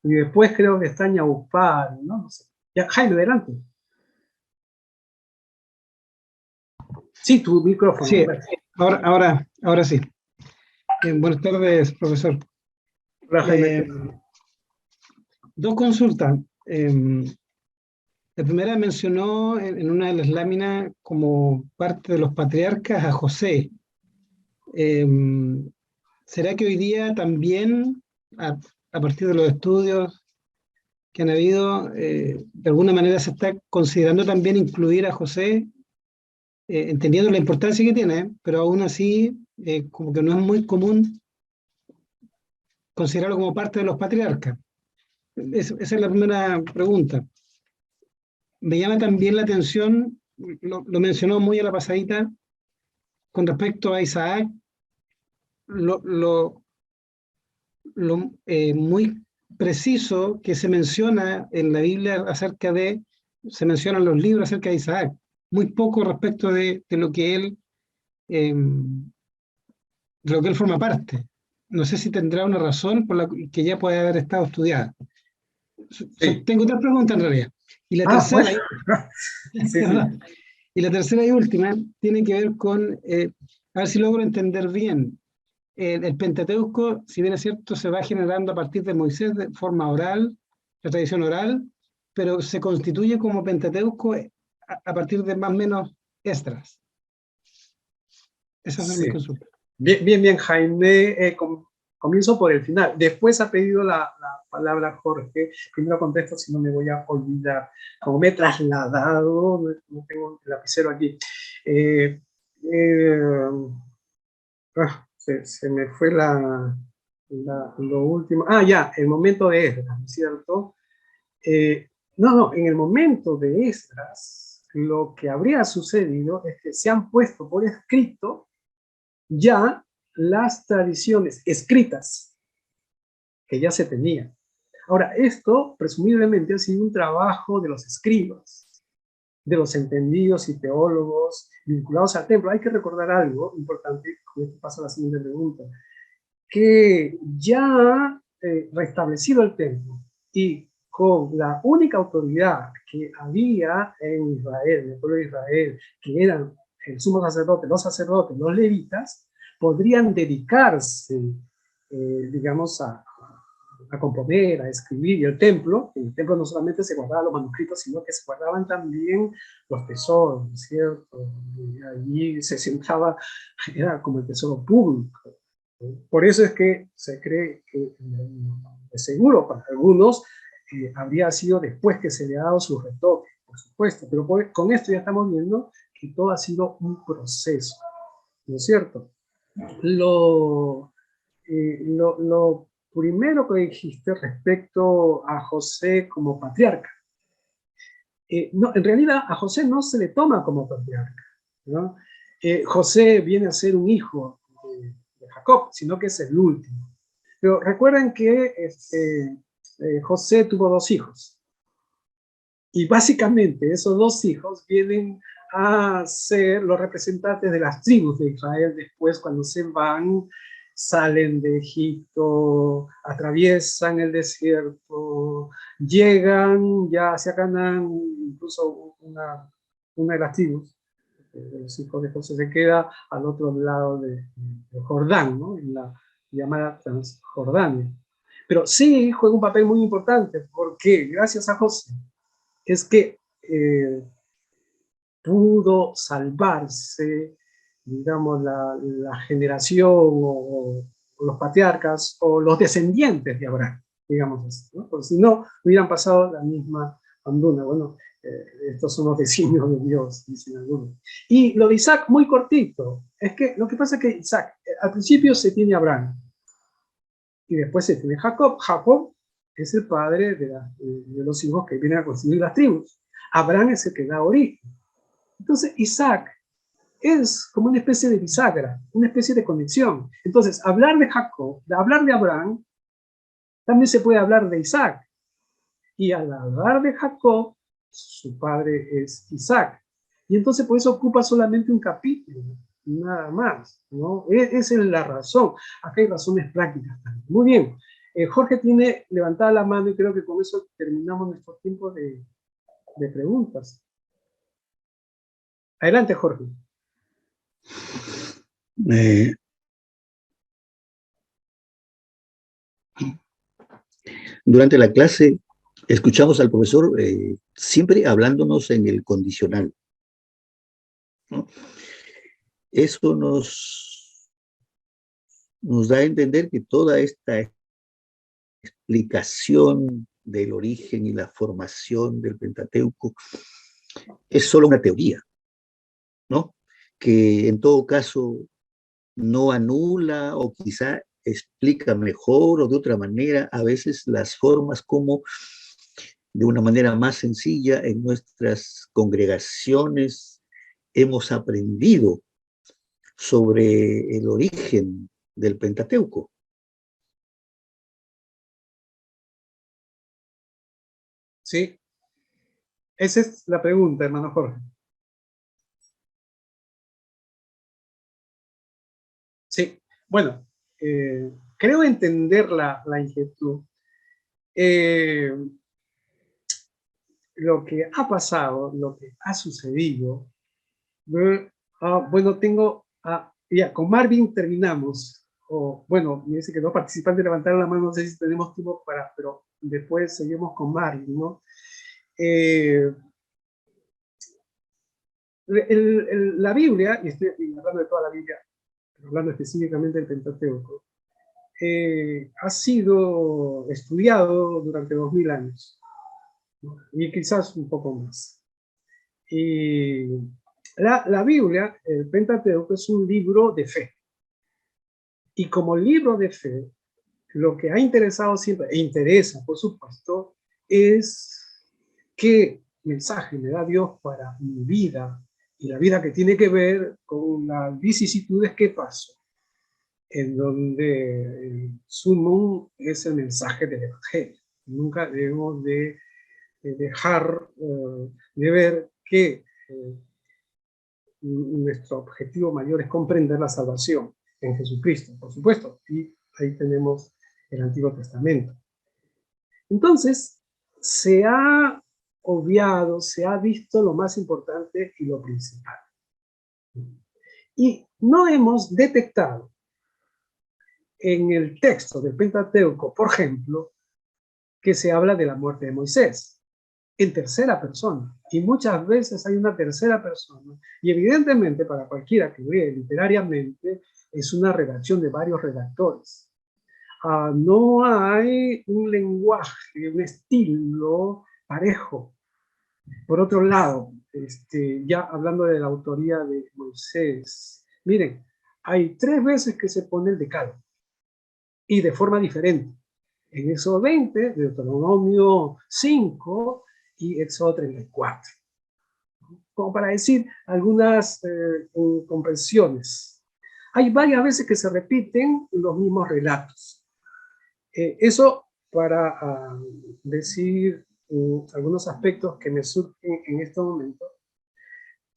Y después creo que está Ñaupal, ¿no? No sé. Ya, Jaime, adelante. Sí, tu micrófono. Sí, ahora sí. Buenas tardes, profesor. Hola, Jaime. Dos consultas. La primera mencionó en una de las láminas como parte de los patriarcas a José. ¿Será que hoy día también, a partir de los estudios que han habido, de alguna manera se está considerando también incluir a José, entendiendo la importancia que tiene, pero aún así como que no es muy común considerarlo como parte de los patriarcas? Esa es la primera pregunta. Me llama también la atención, lo mencionó muy a la pasadita, con respecto a Isaac, muy preciso que se menciona en la Biblia se mencionan los libros acerca de Isaac, muy poco respecto de lo que él forma parte. No sé si tendrá una razón por la que ya puede haber estado estudiada. Sí. Tengo tres preguntas en realidad. Y la tercera, sí. Y la tercera y última tiene que ver con, a ver si logro entender bien. El Pentateuco, si bien es cierto, se va generando a partir de Moisés de forma oral, la tradición oral, pero se constituye como Pentateuco a partir de más o menos Esdras. Esa es mi Sí. consulta. Bien, bien, bien, Jaime. Comienzo por el final. Después ha pedido la palabra Jorge. Primero contesto, si no me voy a olvidar. Como me he trasladado, no tengo el lapicero aquí. Se me fue lo último. Ah, ya, el momento de Esdras, ¿no es cierto? No, en el momento de Esdras, lo que habría sucedido es que se han puesto por escrito ya las tradiciones escritas que ya se tenían. Ahora, esto presumiblemente ha sido un trabajo de los escribas, de los entendidos y teólogos vinculados al templo. Hay que recordar algo importante, con esto pasa a la siguiente pregunta, que ya restablecido el templo y con la única autoridad que había en Israel, en el pueblo de Israel, que eran el sumo sacerdote, los levitas, podrían dedicarse, digamos, a componer, a escribir, y el templo, en el templo no solamente se guardaban los manuscritos, sino que se guardaban también los tesoros, ¿cierto? Y allí se sentaba, era como el tesoro público. Por eso es que se cree que, de seguro para algunos, habría sido después que se le ha dado su retoque, por supuesto, pero con esto ya estamos viendo que todo ha sido un proceso, ¿no es cierto? Lo primero que dijiste respecto a José como patriarca, no, en realidad a José no se le toma como patriarca, ¿no? José viene a ser un hijo de Jacob, sino que es el último. Pero recuerden que José tuvo 2 hijos, y básicamente esos 2 hijos vienen a ser los representantes de las tribus de Israel después cuando se van, salen de Egipto, atraviesan el desierto, llegan ya hacia Canaán, incluso una de las tribus, los hijos de José se queda al otro lado de Jordán, ¿no? En la llamada Transjordania. Pero sí juega un papel muy importante, porque gracias a José es que pudo salvarse, digamos, la generación o los patriarcas o los descendientes de Abraham, digamos así, ¿no? Porque si no, hubieran pasado la misma hambruna. Bueno, estos son los designios de Dios, dicen algunos. Y lo de Isaac, muy cortito, es que lo que pasa es que Isaac, al principio se tiene Abraham, y después se tiene Jacob. Jacob es el padre de los hijos que vienen a constituir las tribus. Abraham es el que da origen. Entonces Isaac es como una especie de bisagra, una especie de conexión. Entonces, hablar de Jacob, hablar de Abraham, también se puede hablar de Isaac. Y al hablar de Jacob, su padre es Isaac. Y entonces por eso ocupa solamente un capítulo, nada más, ¿no? Esa es la razón. Acá hay razones prácticas también. Muy bien. Jorge tiene levantada la mano y creo que con eso terminamos nuestro tiempo de preguntas. Adelante, Jorge. Durante la clase escuchamos al profesor siempre hablándonos en el condicional, ¿no? Eso nos da a entender que toda esta explicación del origen y la formación del Pentateuco es solo una teoría, ¿no? Que en todo caso no anula o quizá explica mejor o de otra manera a veces las formas como de una manera más sencilla en nuestras congregaciones hemos aprendido sobre el origen del Pentateuco. Sí, esa es la pregunta, hermano Jorge. Sí, bueno, creo entender la inquietud. Lo que ha pasado, lo que ha sucedido, bueno, ya, con Marvin terminamos, bueno, me dice que 2 participantes levantaron la mano, no sé si tenemos tiempo pero después seguimos con Marvin, ¿no? La Biblia, y estoy hablando de toda la Biblia, hablando específicamente del Pentateuco, ha sido estudiado durante 2000 años, ¿no? Y quizás un poco más. Y la Biblia, el Pentateuco, es un libro de fe. Y como libro de fe, lo que ha interesado siempre, e interesa, por supuesto, es qué mensaje me da Dios para mi vida, y la vida que tiene que ver con las vicisitudes que paso, en donde el sumum es el mensaje del Evangelio. Nunca debemos de dejar de ver que nuestro objetivo mayor es comprender la salvación en Jesucristo, por supuesto, y ahí tenemos el Antiguo Testamento. Entonces, se ha obviado, se ha visto lo más importante y lo principal. Y no hemos detectado en el texto del Pentateuco, por ejemplo, que se habla de la muerte de Moisés, en tercera persona. Y muchas veces hay una tercera persona. Y evidentemente, para cualquiera que lee literariamente, es una redacción de varios redactores. No hay un lenguaje, un estilo parejo. Por otro lado, ya hablando de la autoría de Moisés, miren, hay 3 veces que se pone el decálogo, y de forma diferente. En Éxodo 20, Deuteronomio 5 y Éxodo 34. Como para decir algunas comprensiones. Hay varias veces que se repiten los mismos relatos. Eso para decir algunos aspectos que me surgen en este momento,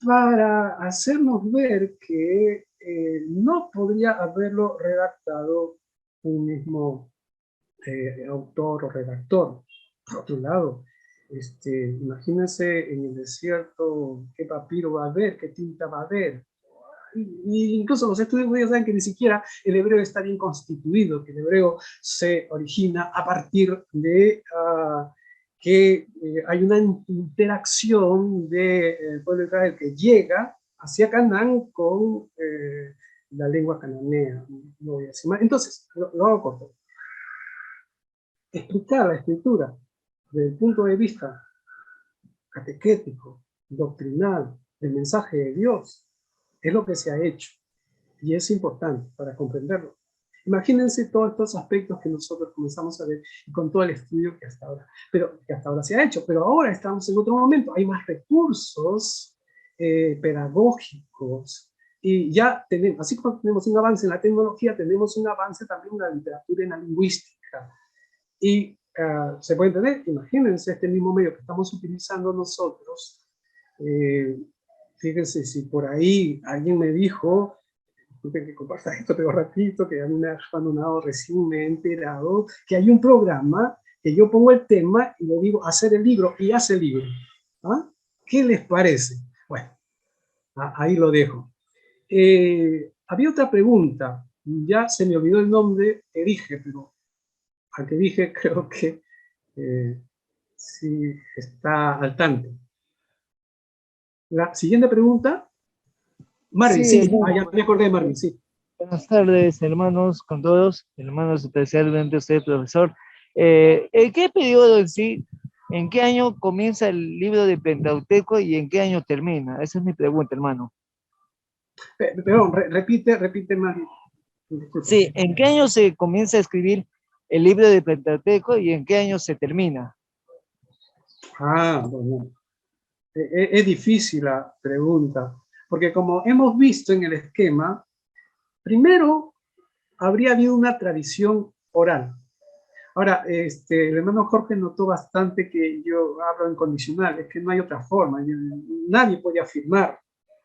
para hacernos ver que no podría haberlo redactado un mismo autor o redactor. Por otro lado, imagínense en el desierto qué papiro va a haber, qué tinta va a haber. Y incluso los estudiantes saben que ni siquiera el hebreo está bien constituido, que el hebreo se origina a partir de que hay una interacción del pueblo de Israel que llega hacia Canaán con la lengua cananea. No voy a decir más. Entonces, lo hago corto. Explicar la escritura desde el punto de vista catequético, doctrinal, del mensaje de Dios, es lo que se ha hecho. Y es importante para comprenderlo. Imagínense todos estos aspectos que nosotros comenzamos a ver y con todo el estudio que hasta ahora se ha hecho. Pero ahora estamos en otro momento. Hay más recursos pedagógicos. Y ya tenemos, así como tenemos un avance en la tecnología, tenemos un avance también en la literatura y en la lingüística. Y se puede entender, imagínense este mismo medio que estamos utilizando nosotros. Fíjense, si por ahí alguien me dijo, disculpen que comparta esto, pero rapidito, que a mí me ha abandonado, recién me he enterado que hay un programa que yo pongo el tema y le digo hacer el libro, y hace el libro. ¿Ah? ¿Qué les parece? Bueno, ahí lo dejo. Había otra pregunta, ya se me olvidó el nombre que dije, pero al que dije creo que sí está al tanto. La siguiente pregunta. Marvin, sí, ya me acordé de Marvin, sí. Buenas tardes, hermanos, con todos, hermanos, especialmente usted, profesor. ¿En qué periodo en sí, en qué año comienza el libro de Pentateuco y en qué año termina? Esa es mi pregunta, hermano. Perdón, repite más. Disculpe. Sí, ¿en qué año se comienza a escribir el libro de Pentateuco y en qué año se termina? Bueno. Es difícil la pregunta, porque como hemos visto en el esquema, primero habría habido una tradición oral. Ahora, el hermano Jorge notó bastante que yo hablo en condicional, es que no hay otra forma, nadie puede afirmar,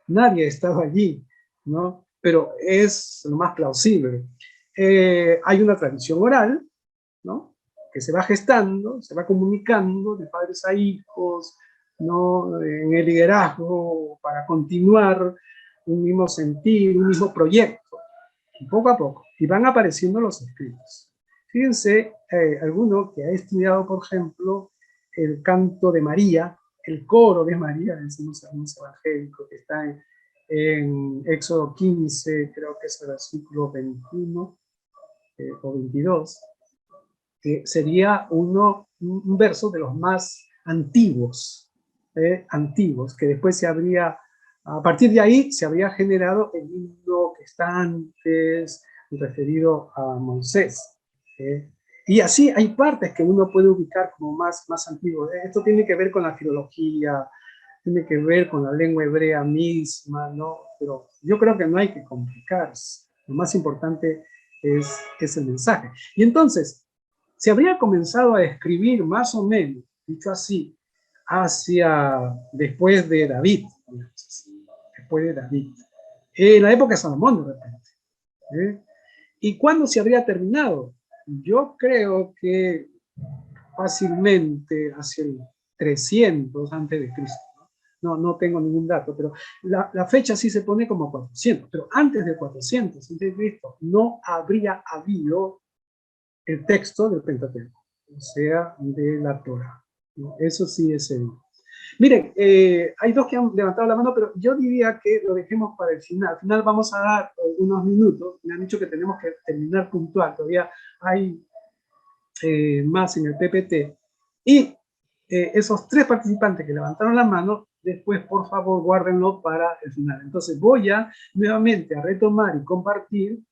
nadie ha estado allí, ¿no? Pero es lo más plausible. Hay una tradición oral, ¿no? Que se va gestando, se va comunicando de padres a hijos, ¿no? En el liderazgo para continuar un mismo sentir, un mismo proyecto, y poco a poco, y van apareciendo los escritos. Fíjense, alguno que ha estudiado, por ejemplo, el canto de María, el coro de María, decimos algunos evangélicos, que está en Éxodo 15, creo que es el versículo 21 o 22, que sería un verso de los más antiguos, que después a partir de ahí se habría generado el himno que está antes, referido a Moisés. Y así hay partes que uno puede ubicar como más antiguos. Esto tiene que ver con la filología, tiene que ver con la lengua hebrea misma, ¿no? Pero yo creo que no hay que complicarse. Lo más importante es el mensaje. Y entonces, se habría comenzado a escribir más o menos, dicho así, después de David, en la época de Salomón, de repente. ¿Y cuándo se habría terminado? Yo creo que fácilmente hacia el 300 antes de Cristo. No tengo ningún dato, pero la fecha sí se pone como 400, pero antes de 400 antes de Cristo no habría habido el texto del Pentateuco, o sea, de la Torah. Eso sí es seguro. Miren, hay dos que han levantado la mano, pero yo diría que lo dejemos para el final. Al final vamos a dar unos minutos. Me han dicho que tenemos que terminar puntual. Todavía hay más en el PPT. Y esos tres participantes que levantaron la mano, después, por favor, guárdenlo para el final. Entonces voy nuevamente a retomar y compartir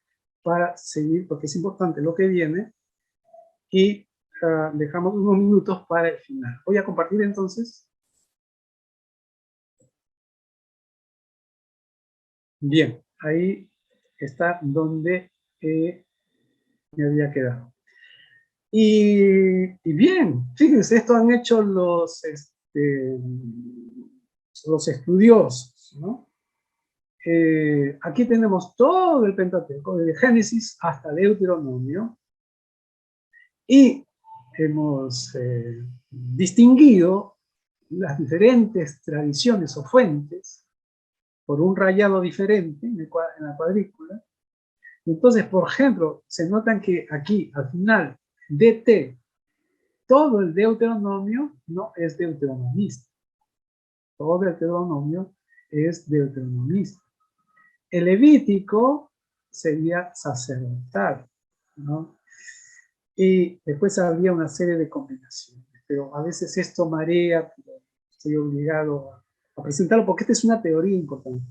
para seguir, porque es importante lo que viene. Y dejamos unos minutos para el final. Voy a compartir entonces. Bien, ahí está donde me había quedado. Y bien, fíjense, esto han hecho los estudiosos, ¿no? Aquí tenemos todo el Pentateuco, desde Génesis hasta Deuteronomio, y hemos distinguido las diferentes tradiciones o fuentes por un rayado diferente en la cuadrícula. Entonces, por ejemplo, se notan que aquí, al final, DT, todo el Deuteronomio no es deuteronomista. Todo el Deuteronomio es deuteronomista. El Levítico sería sacerdotal, ¿no? Y después habría una serie de combinaciones, pero a veces esto marea, pero estoy obligado a presentarlo porque esta es una teoría importante.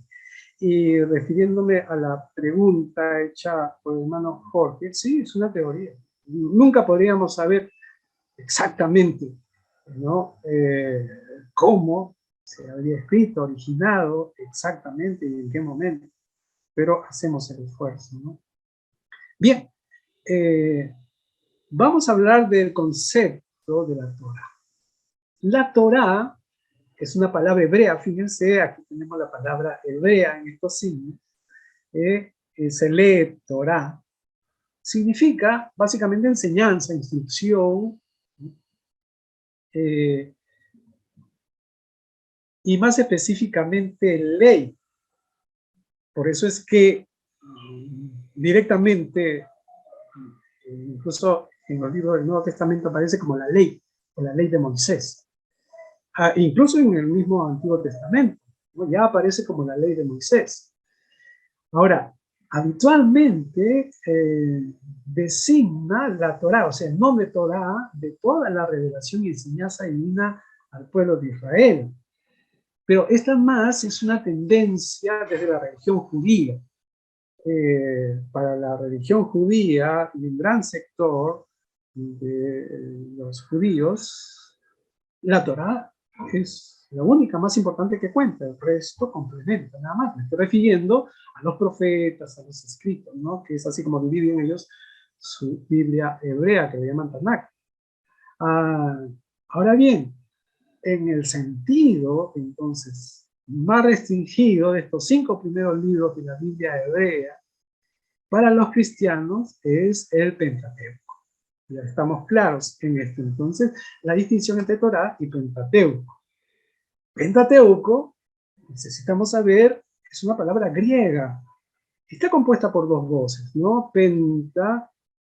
Y refiriéndome a la pregunta hecha por el hermano Jorge, sí, es una teoría. Nunca podríamos saber exactamente, ¿no? Cómo se habría escrito, originado exactamente y en qué momento, pero hacemos el esfuerzo, ¿no? Bien, vamos a hablar del concepto de la Torah. La Torah es una palabra hebrea, fíjense, aquí tenemos la palabra hebrea en estos signos, se lee Torah, significa básicamente enseñanza, instrucción, y más específicamente ley. Por eso es que directamente, incluso en los libros del Nuevo Testamento aparece como la ley, o la ley de Moisés. Incluso en el mismo Antiguo Testamento, ¿no? Ya aparece como la ley de Moisés. Ahora, habitualmente designa la Torá, o sea, el nombre Torá de toda la revelación y enseñanza divina al pueblo de Israel. Pero esta más es una tendencia desde la religión judía. Para la religión judía y un gran sector de los judíos, la Torá es la única más importante que cuenta, el resto complementa, nada más. Me estoy refiriendo a los profetas, a los escritos, ¿no? Que es así como dividen ellos su Biblia hebrea, que le llaman Tanakh. Ahora bien, en el sentido, entonces, más restringido de estos 5 primeros libros de la Biblia hebrea, para los cristianos es el Pentateuco. Ya estamos claros en esto. Entonces, la distinción entre Torá y Pentateuco. Pentateuco, necesitamos saber, es una palabra griega. Está compuesta por 2 voces, ¿no? Penta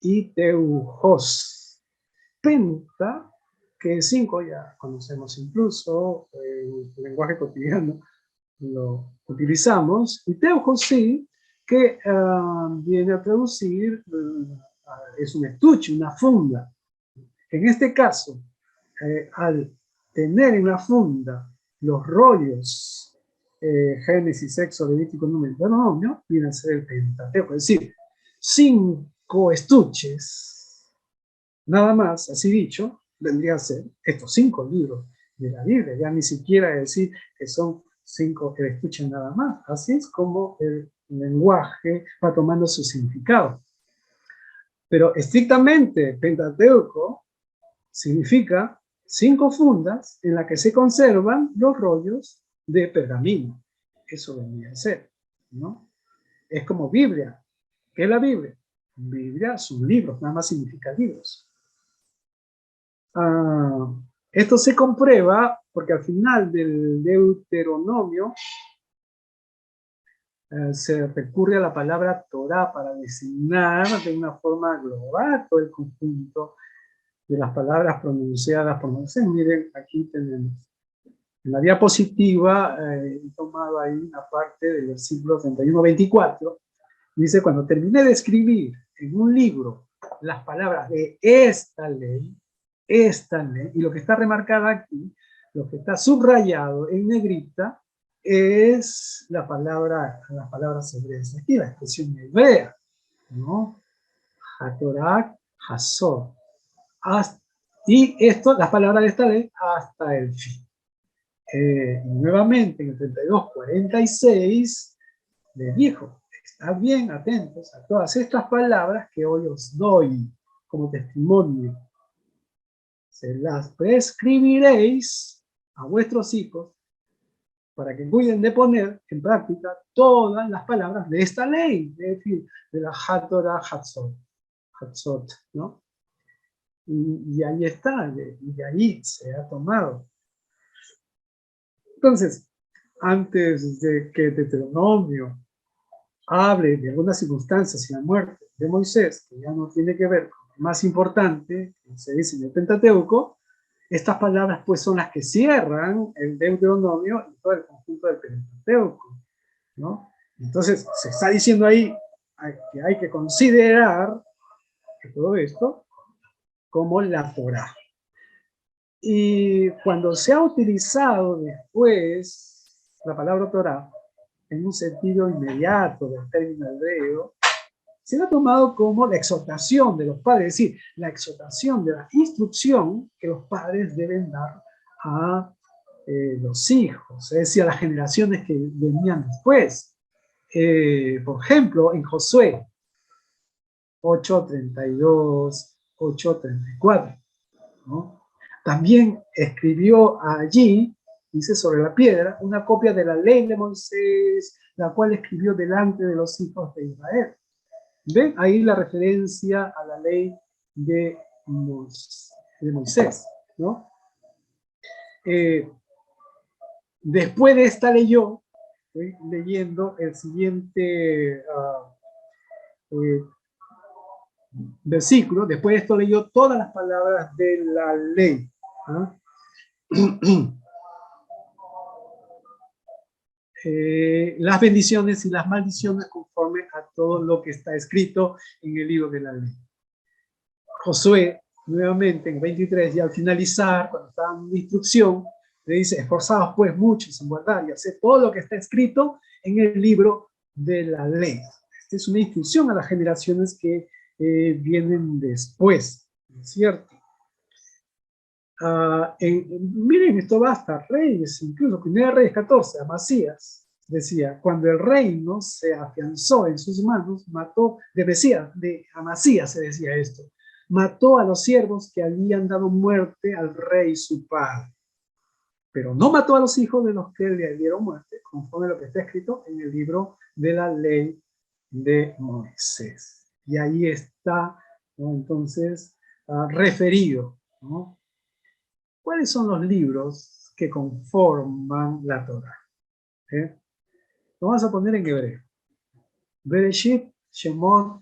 y teujos. Penta, que 5 ya conocemos incluso, en el lenguaje cotidiano lo utilizamos, y teucosí, que viene a traducir, es un estuche, una funda. En este caso, al tener en la funda los rollos Génesis, Éxodo, Levítico, Número y Deuteronomio, viene a ser el Pentateuco, es decir, 5 estuches, nada más, así dicho, vendría a ser estos 5 libros de la Biblia, ya ni siquiera decir que son 5 estuches nada más. Así es como el lenguaje va tomando su significado. Pero estrictamente Pentateuco significa 5 fundas en las que se conservan los rollos de pergamino. Eso vendría a ser, ¿no? Es como Biblia. ¿Qué es la Biblia? Biblia son libros, nada más significa libros. Esto se comprueba porque al final del Deuteronomio se recurre a la palabra Torah para designar de una forma global todo el conjunto de las palabras pronunciadas por Moisés. Miren, aquí tenemos en la diapositiva, he tomado ahí una parte del versículo 31-24, dice: cuando terminé de escribir en un libro las palabras de esta ley, y lo que está remarcado aquí, lo que está subrayado en negrita, es las palabras hebreas. Aquí la expresión hebrea, ¿no? Hatorak, Hasor. Y esto, las palabras de esta ley, hasta el fin. Nuevamente, en el 32:46, les dijo: estad bien atentos a todas estas palabras que hoy os doy como testimonio. Se las prescribiréis a vuestros hijos para que cuiden de poner en práctica todas las palabras de esta ley, es decir, de la Hatorah Hatzot, ¿no? Y ahí está, y de ahí se ha tomado. Entonces, antes de que Deuteronomio hable de algunas circunstancias y la muerte de Moisés, que ya no tiene que ver con lo más importante, que se dice en el Pentateuco, estas palabras pues son las que cierran el Deuteronomio y todo el conjunto del Pentateuco, ¿no? Entonces, se está diciendo ahí que hay que considerar que todo esto como la Torá. Y cuando se ha utilizado después la palabra Torá en un sentido inmediato del término hebreo, se ha tomado como la exhortación de los padres, es decir, la exhortación de la instrucción que los padres deben dar a los hijos, es decir, a las generaciones que venían después. Por ejemplo, en Josué 8:32, 8:34, ¿no? También escribió allí, dice, sobre la piedra, una copia de la ley de Moisés, la cual escribió delante de los hijos de Israel. ¿Ven? Ahí la referencia a la ley de Moisés, ¿no? Después de esta leyó, estoy leyendo el siguiente versículo, después de esto leyó todas las palabras de la ley, ¿no? Las bendiciones y las maldiciones conforme a todo lo que está escrito en el libro de la ley. Josué, nuevamente en 23, y al finalizar, cuando está dando una instrucción, le dice: esforzados pues muchos en guardar y hacer todo lo que está escrito en el libro de la ley. Esta es una instrucción a las generaciones que vienen después, ¿no es cierto? Miren, esto va hasta Reyes, incluso 1 Reyes 14, Amasías decía: cuando el reino se afianzó en sus manos, mató, de Amasías se decía esto, mató a los siervos que habían dado muerte al rey su padre, pero no mató a los hijos de los que le dieron muerte, conforme a lo que está escrito en el libro de la ley de Moisés. Y ahí está, ¿no? Entonces, referido, ¿no? ¿Cuáles son los libros que conforman la Torá? Lo vamos a poner en hebreo. Bereshit, Shemot,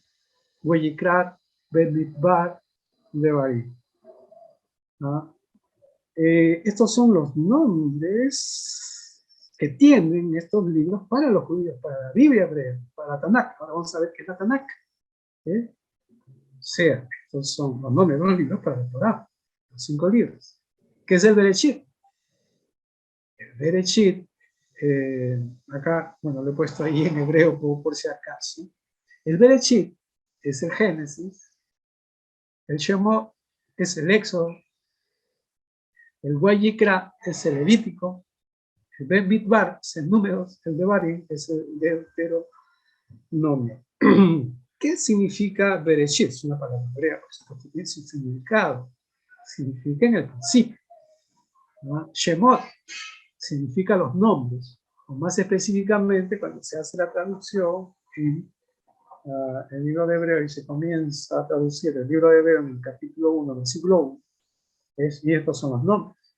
Vayikra, Bamidbar, Devarim. ¿No? estos son los nombres que tienen estos libros para los judíos, para la Biblia hebrea, para la Tanakh. Ahora vamos a ver qué es la Tanakh. O sea, estos son los nombres de los libros para la Torá, los 5 libros. ¿Qué es el Bereshit? El Bereshit, acá, bueno, lo he puesto ahí en hebreo por si acaso. El Bereshit es el Génesis, el Shemot es el Éxodo, el Vayikra es el Levítico, el Ben Midbar es el Números, el Devarim es el Deuteronomio. ¿Qué significa Bereshit? Es una palabra hebrea, porque tiene su significado. Significa en el principio, ¿no? Shemot significa los nombres, o más específicamente cuando se hace la traducción en el libro de Hebreo y se comienza a traducir el libro de Hebreo en el capítulo 1, versículo 1, y estos son los nombres.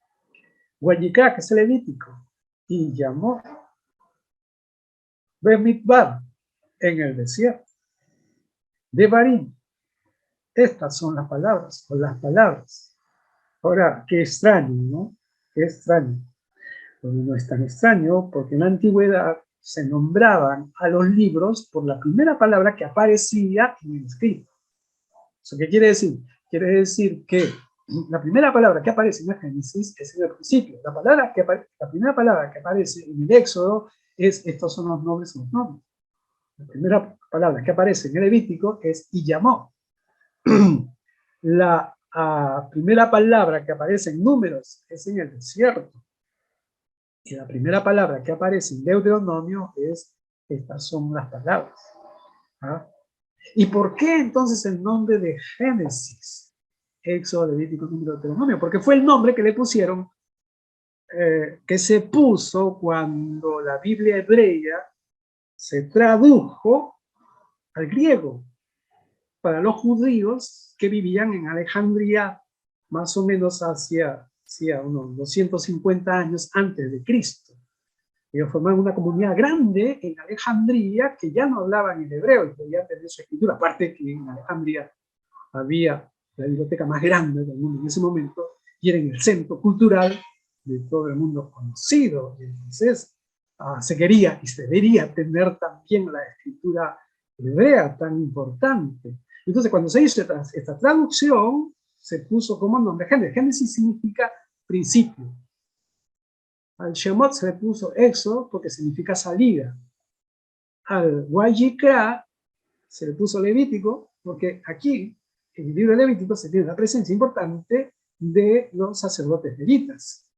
Vayikra, que es el Levítico, y llamó Bemidbar, en el desierto. Devarim, estas son las palabras, o las palabras. Ahora, qué extraño, ¿no? Qué extraño. Bueno, no es tan extraño, porque en la antigüedad se nombraban a los libros por la primera palabra que aparecía en el escrito. ¿Eso qué quiere decir? Quiere decir que la primera palabra que aparece en el Génesis es en el principio. La primera palabra que aparece en el Éxodo es estos son los nombres, los nombres. La primera palabra que aparece en el Levítico es y llamó. La primera palabra que aparece en Números es en el desierto. Y la primera palabra que aparece en Deuteronomio es estas son las palabras. ¿Ah? ¿Y por qué entonces el nombre de Génesis? Éxodo, Levítico, Número, Deuteronomio, porque fue el nombre que le pusieron, que se puso cuando la Biblia hebrea se tradujo al griego para los judíos que vivían en Alejandría más o menos hacia unos 250 años antes de Cristo. Ellos formaban una comunidad grande en Alejandría que ya no hablaban en hebreo y podían tener su escritura, aparte que en Alejandría había la biblioteca más grande del mundo en ese momento, y era en el centro cultural de todo el mundo conocido. Y entonces se quería y se debería tener también la escritura hebrea tan importante. Entonces, cuando se hizo esta traducción, se puso como nombre Génesis. Génesis significa principio. Al Shemot se le puso Éxodo porque significa salida. Al Vayikra se le puso Levítico porque aquí en el libro de Levítico se tiene la presencia importante de los sacerdotes levitas.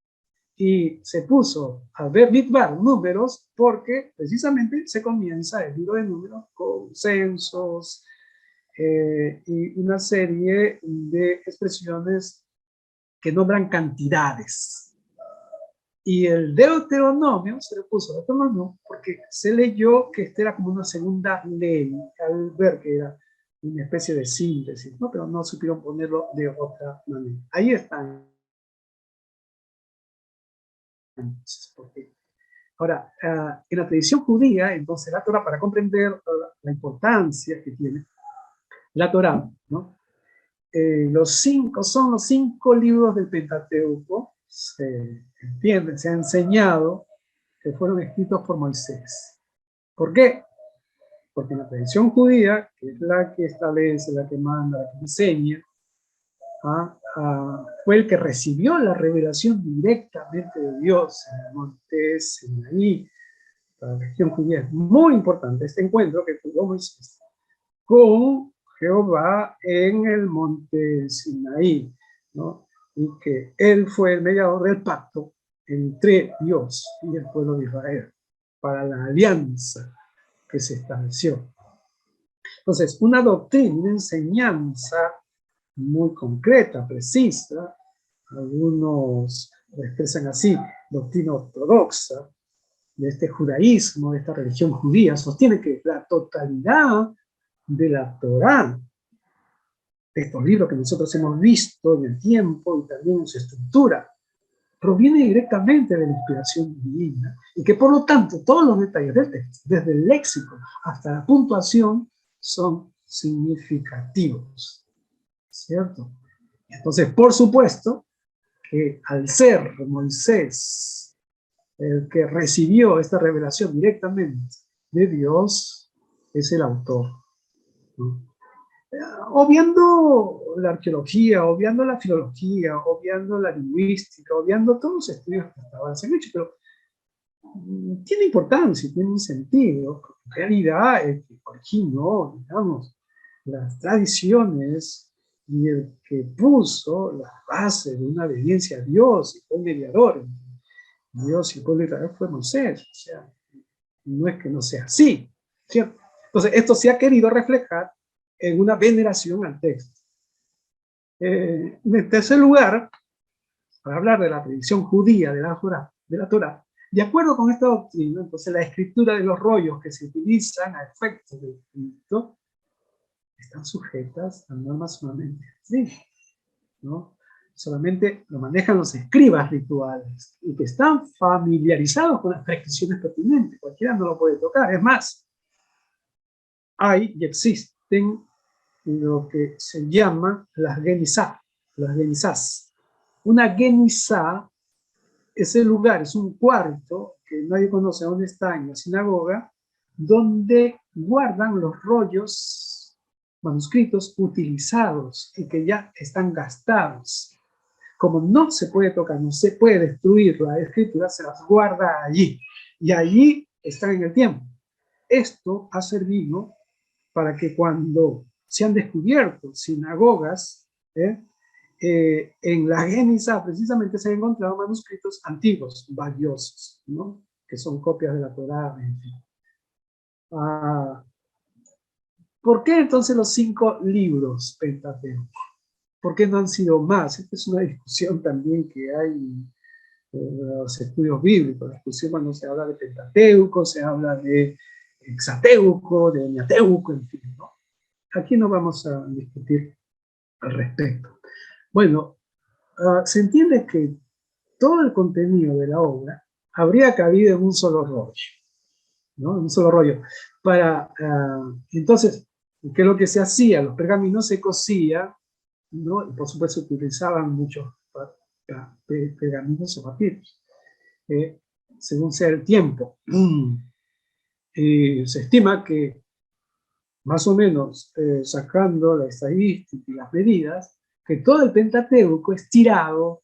Y se puso a Bemidbar, Números, porque precisamente se comienza el libro de Números con censos y una serie de expresiones que nombran cantidades. Y el Deuteronomio se le puso Deuteronomio porque se leyó que este era como una segunda ley, al ver que era una especie de síntesis, ¿no? Pero no supieron ponerlo de otra manera. Ahí están. Ahora, en la tradición judía, entonces la Torá, para comprender la importancia que tiene la Torá, ¿no? Son los 5 libros del Pentateuco, se entiende, se ha enseñado que fueron escritos por Moisés. ¿Por qué? Porque en la tradición judía, que es la que establece, la que manda, la que enseña, fue el que recibió la revelación directamente de Dios en el monte Sinaí. La religión judía es muy importante, este encuentro que tuvo Moisés con Jehová en el monte Sinaí, ¿no? Y que él fue el mediador del pacto entre Dios y el pueblo de Israel para la alianza que se estableció. Entonces, una doctrina, una enseñanza muy concreta, precisa, algunos lo expresan así, doctrina ortodoxa, de este judaísmo, de esta religión judía, sostiene que la totalidad de la Torá, de estos libros que nosotros hemos visto en el tiempo y también en su estructura, proviene directamente de la inspiración divina y que por lo tanto todos los detalles del texto, desde el léxico hasta la puntuación, son significativos, ¿cierto? Entonces, por supuesto, que al ser Moisés el que recibió esta revelación directamente de Dios, es el autor, ¿no? Obviando la arqueología, obviando la filología, obviando la lingüística, obviando todos los estudios que hasta ahora se han hecho, pero tiene importancia, tiene un sentido. En realidad, el que originó, digamos, las tradiciones y el que puso las bases de una obediencia a Dios y fue mediador entre Dios y el pueblo de Israel fue Moisés. O sea, no es que no sea así, ¿cierto? Entonces, esto se ha querido reflejar en una veneración al texto. En tercer lugar, para hablar de la tradición judía de la Torá, de acuerdo con esta doctrina, entonces la escritura de los rollos que se utilizan a efectos del Cristo están sujetas a normas solamente estrictas, ¿no? Solamente lo manejan los escribas rituales y que están familiarizados con las prescripciones pertinentes. Cualquiera no lo puede tocar. Es más, hay y existen lo que se llama las genizás. Una genizá es el lugar, es un cuarto que nadie conoce dónde está en la sinagoga, donde guardan los rollos manuscritos utilizados y que ya están gastados. Como no se puede tocar, no se puede destruir la escritura, se las guarda allí. Y allí están en el tiempo. Esto ha servido para que cuando se han descubierto sinagogas, en la Génisa precisamente se han encontrado manuscritos antiguos, valiosos, ¿no? Que son copias de la Torá, en fin. ¿Por qué entonces los 5 libros Pentateuco? ¿Por qué no han sido más? Esta es una discusión también que hay en los estudios bíblicos. La discusión cuando se habla de Pentateuco, se habla de Hexateuco, de Neateuco, en fin, ¿no? Aquí no vamos a discutir al respecto. Bueno, se entiende que todo el contenido de la obra habría cabido en un solo rollo, ¿no? En un solo rollo. Entonces, ¿qué es lo que se hacía? Los pergaminos se cosían, ¿no? Y por supuesto se utilizaban muchos pergaminos o papiros, según sea el tiempo. Se estima que más o menos, sacando la estadística y las medidas, que todo el Pentateuco estirado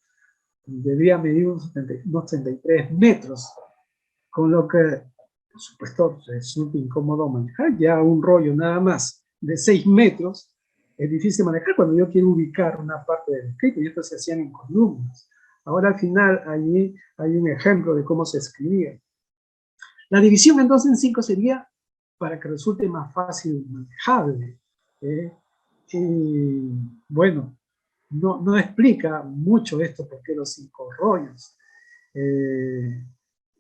debía medir unos 33 metros, con lo que, por supuesto, resulta incómodo manejar. Ya un rollo nada más de 6 metros es difícil manejar cuando yo quiero ubicar una parte del escrito, y esto se hacían en columnas. Ahora al final allí hay un ejemplo de cómo se escribía. La división entonces en 5 sería para que resulte más fácil manejable. Y bueno, no explica mucho esto, por qué los 5 rollos.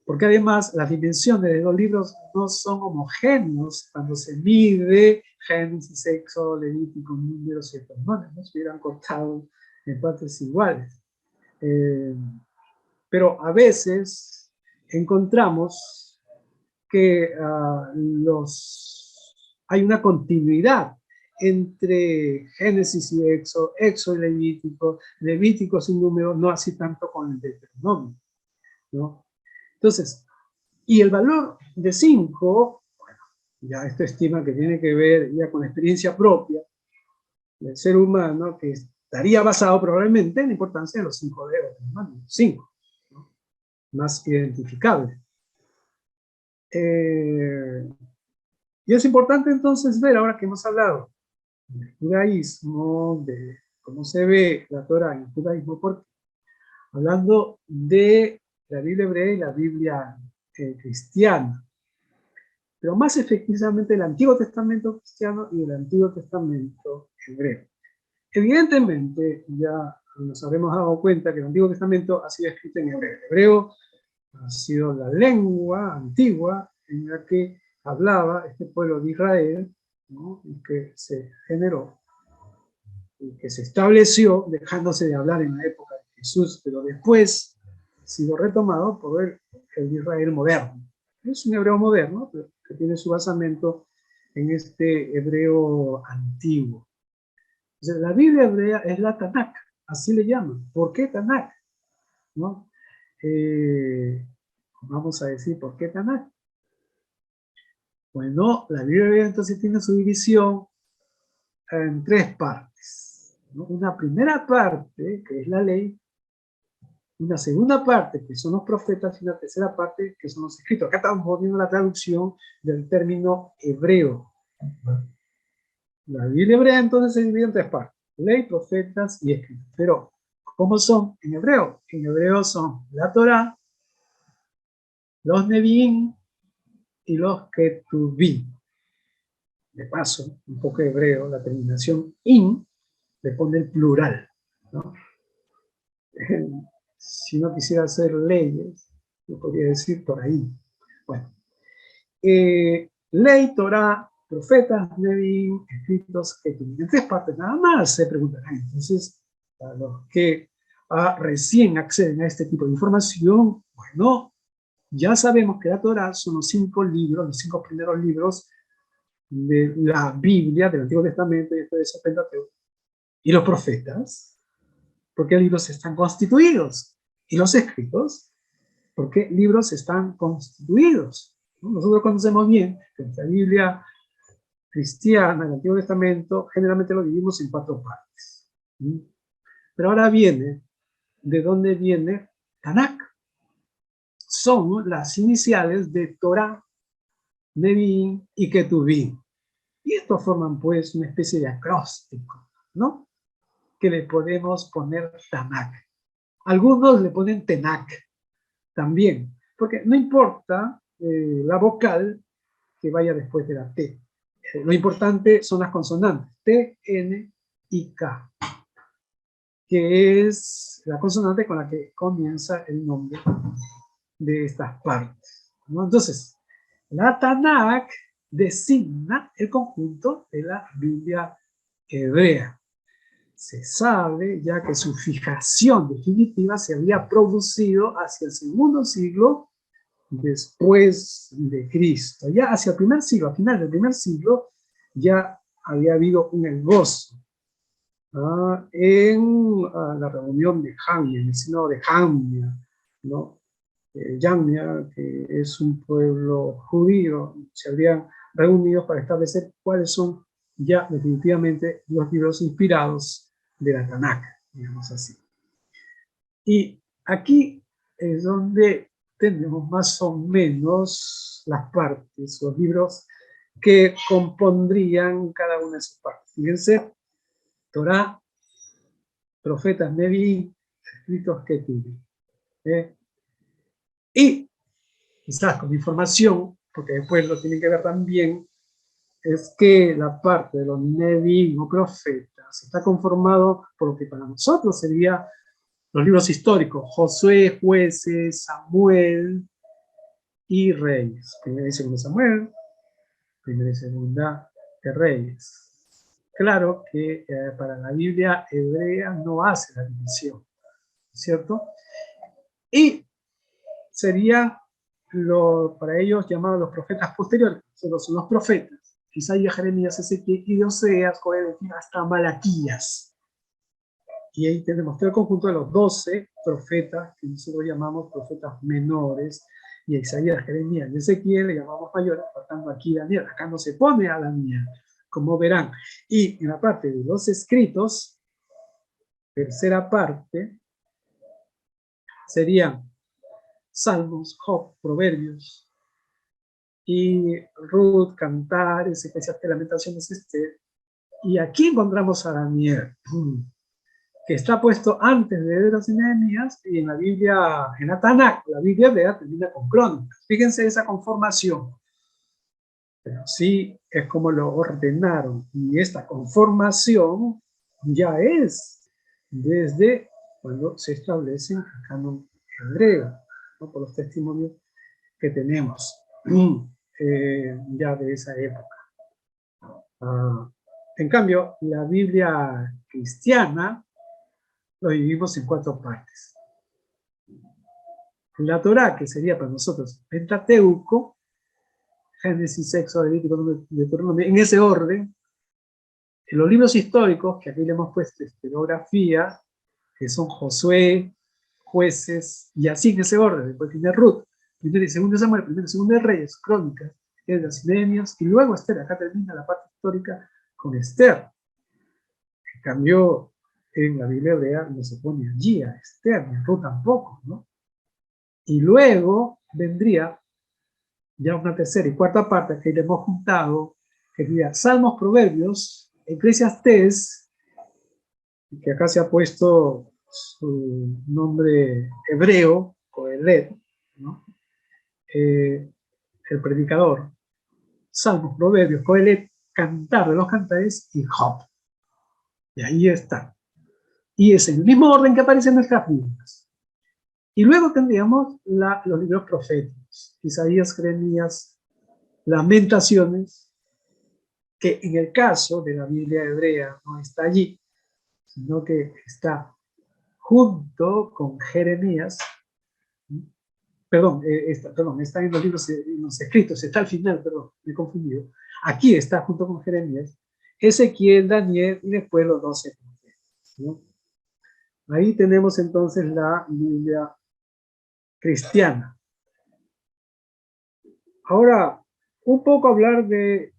Porque además las dimensiones de los libros no son homogéneos cuando se mide Génesis, Éxodo, Levítico, Números y Deuteronomio, no se hubieran cortado en partes iguales. Pero a veces encontramos que hay una continuidad entre Génesis y Éxodo, Éxodo y Levítico, Levítico sin número, no así tanto con el Deuteronomio, ¿no? Entonces, y el valor de 5, bueno, ya esto estima que tiene que ver ya con la experiencia propia del ser humano, que estaría basado probablemente en la importancia de los 5 dedos, 5, ¿no? Más identificables. Y es importante entonces ver, ahora que hemos hablado del judaísmo, de cómo se ve la Torá en el judaísmo, porque hablando de la Biblia hebrea y la Biblia cristiana, pero más efectivamente el Antiguo Testamento cristiano y el Antiguo Testamento hebreo. Evidentemente, ya nos habremos dado cuenta que el Antiguo Testamento ha sido escrito en hebreo. El hebreo ha sido la lengua antigua en la que hablaba este pueblo de Israel, ¿no? Y que se generó y que se estableció, dejándose de hablar en la época de Jesús, pero después ha sido retomado por el Israel moderno. Es un hebreo moderno, pero que tiene su basamento en este hebreo antiguo. Entonces, la Biblia hebrea es la Tanakh, así le llaman. ¿Por qué Tanakh? ¿no? Vamos a decir, ¿por qué Tanakh? Bueno, la Biblia hebrea entonces tiene su división en tres partes, ¿no? Una primera parte, que es la ley, una segunda parte, que son los profetas, y una tercera parte, que son los escritos. Acá estamos poniendo la traducción del término hebreo. La Biblia hebrea entonces se divide en tres partes: ley, profetas y escritos. Pero, ¿cómo son en hebreo? En hebreo son la Torá, los Nevi'im y los Ketuvim. De paso, un poco hebreo, la terminación in le pone el plural, ¿no? Si no quisiera hacer leyes, yo podría decir Toraín. Bueno, ley, Torá, profetas, Nevi'im, escritos, Ketuvim. En tres partes nada más se preguntarán. Entonces, a los que recién acceden a este tipo de información, bueno, ya sabemos que la Torá son los 5 libros, los 5 primeros libros de la Biblia, del Antiguo Testamento y después de ese Pentateuco. Y los profetas, porque libros están constituidos. Y los escritos, porque libros están constituidos. ¿No? Nosotros conocemos bien que la Biblia cristiana, el Antiguo Testamento, generalmente lo dividimos en 4 partes. ¿Sí? Pero ahora viene, ¿de dónde viene Tanakh? Son las iniciales de Torah, Nevi'im y Ketuvim. Y estos forman pues una especie de acróstico, ¿no? Que le podemos poner Tanakh. Algunos le ponen Tenakh también, porque no importa la vocal que vaya después de la T. Lo importante son las consonantes, T, N y K, que es la consonante con la que comienza el nombre de estas partes, ¿no? Entonces, la Tanakh designa el conjunto de la Biblia hebrea. Se sabe ya que su fijación definitiva se había producido hacia el segundo siglo después de Cristo. Ya hacia el primer siglo, a final del primer siglo, ya había habido un esbozo en la reunión de Jamnia, en el sínodo de Jamnia, ¿no? Jamnia, que es un pueblo judío, se habrían reunido para establecer cuáles son ya definitivamente los libros inspirados de la Tanakh, digamos así. Y aquí es donde tenemos más o menos las partes, los libros que compondrían cada una de sus partes. Fíjense, Torá, profetas, Nevi'im, escritos Ketuvim. Y quizás con información, porque después lo tienen que ver también, es que la parte de los Nevi'im o profetas está conformado por lo que para nosotros sería los libros históricos: Josué, Jueces, Samuel y Reyes. Primera y segunda Samuel, primera y segunda de Reyes. Claro que para la Biblia hebrea no hace la división, ¿cierto? Y serían para ellos llamados los profetas posteriores, son los profetas. Isaías, Jeremías, Ezequiel y Oseas, hasta Malaquías. Y ahí tenemos todo el conjunto de los 12 profetas, que nosotros llamamos profetas menores, y a Isaías, Jeremías y Ezequiel le llamamos mayores, faltando aquí Daniel. Acá no se pone a Daniel, como verán. Y en la parte de los escritos, tercera parte, serían Salmos, Job, Proverbios, y Ruth, Cantares, Eclesiastés, Lamentaciones, Esther. Y aquí encontramos a Daniel, que está puesto antes de Esdras y Nehemías, y en la Biblia, en la Tanakh, la Biblia hebrea termina con Crónicas. Fíjense esa conformación. Pero sí es como lo ordenaron, y esta conformación ya es desde cuando se establece el canon hebreo, ¿no? Por los testimonios que tenemos ya de esa época. En cambio, la Biblia cristiana lo dividimos en 4 partes. La Torá, que sería para nosotros Pentateuco, Génesis, Éxodo, Levítico, Deuteronomio, en ese orden. En los libros históricos, que aquí le hemos puesto historiografía, que son Josué, Jueces, y así en ese orden. Después tiene Ruth, primero y segundo de Samuel, primero y segundo de Reyes, Crónicas, Esdras y Nehemías, y luego Esther. Acá termina la parte histórica con Esther. En cambio, en la Biblia hebrea no se pone allí a Esther, ni a Ruth tampoco, ¿no? Y luego vendría ya una tercera y cuarta parte que le hemos juntado, que sería Salmos, Proverbios, Eclesiastés, que acá se ha puesto su nombre hebreo, Coelet, ¿no? El predicador, Salmos, Proverbios, Coelet, Cantar de los Cantares y Job. Y ahí está. Y es en el mismo orden que aparecen en nuestras Biblias. Y luego tendríamos los libros proféticos, Isaías, Jeremías, Lamentaciones, que en el caso de la Biblia hebrea no está allí, sino que está junto con Jeremías. Perdón, está en los libros, en los escritos, está al final, perdón, me he confundido. Aquí está junto con Jeremías, Ezequiel, Daniel y después los 12 profetas, ¿no? Ahí tenemos entonces la Biblia cristiana. Ahora, un poco hablar de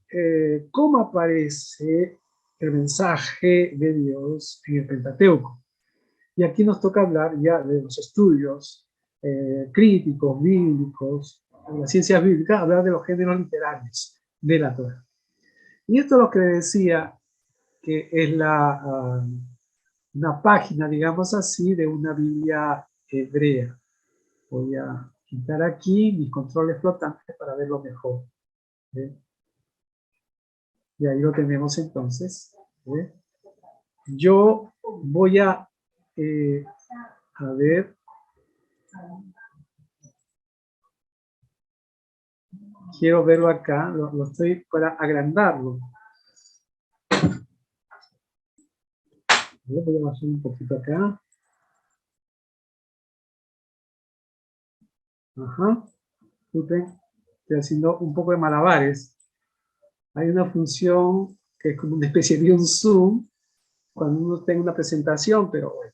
cómo aparece el mensaje de Dios en el Pentateuco. Y aquí nos toca hablar ya de los estudios críticos, bíblicos, de las ciencias bíblicas, hablar de los géneros literarios de la Torá. Y esto es lo que decía que es una página, digamos así, de una Biblia hebrea. Voy a quitar aquí mis controles flotantes para verlo mejor. ¿Ve? Y ahí lo tenemos entonces. ¿Ve? Yo voy a ver, quiero verlo acá, lo estoy para agrandarlo. Voy a bajar un poquito acá. Ajá. Estoy haciendo un poco de malabares. Hay una función que es como una especie de un zoom cuando uno tenga una presentación, pero bueno,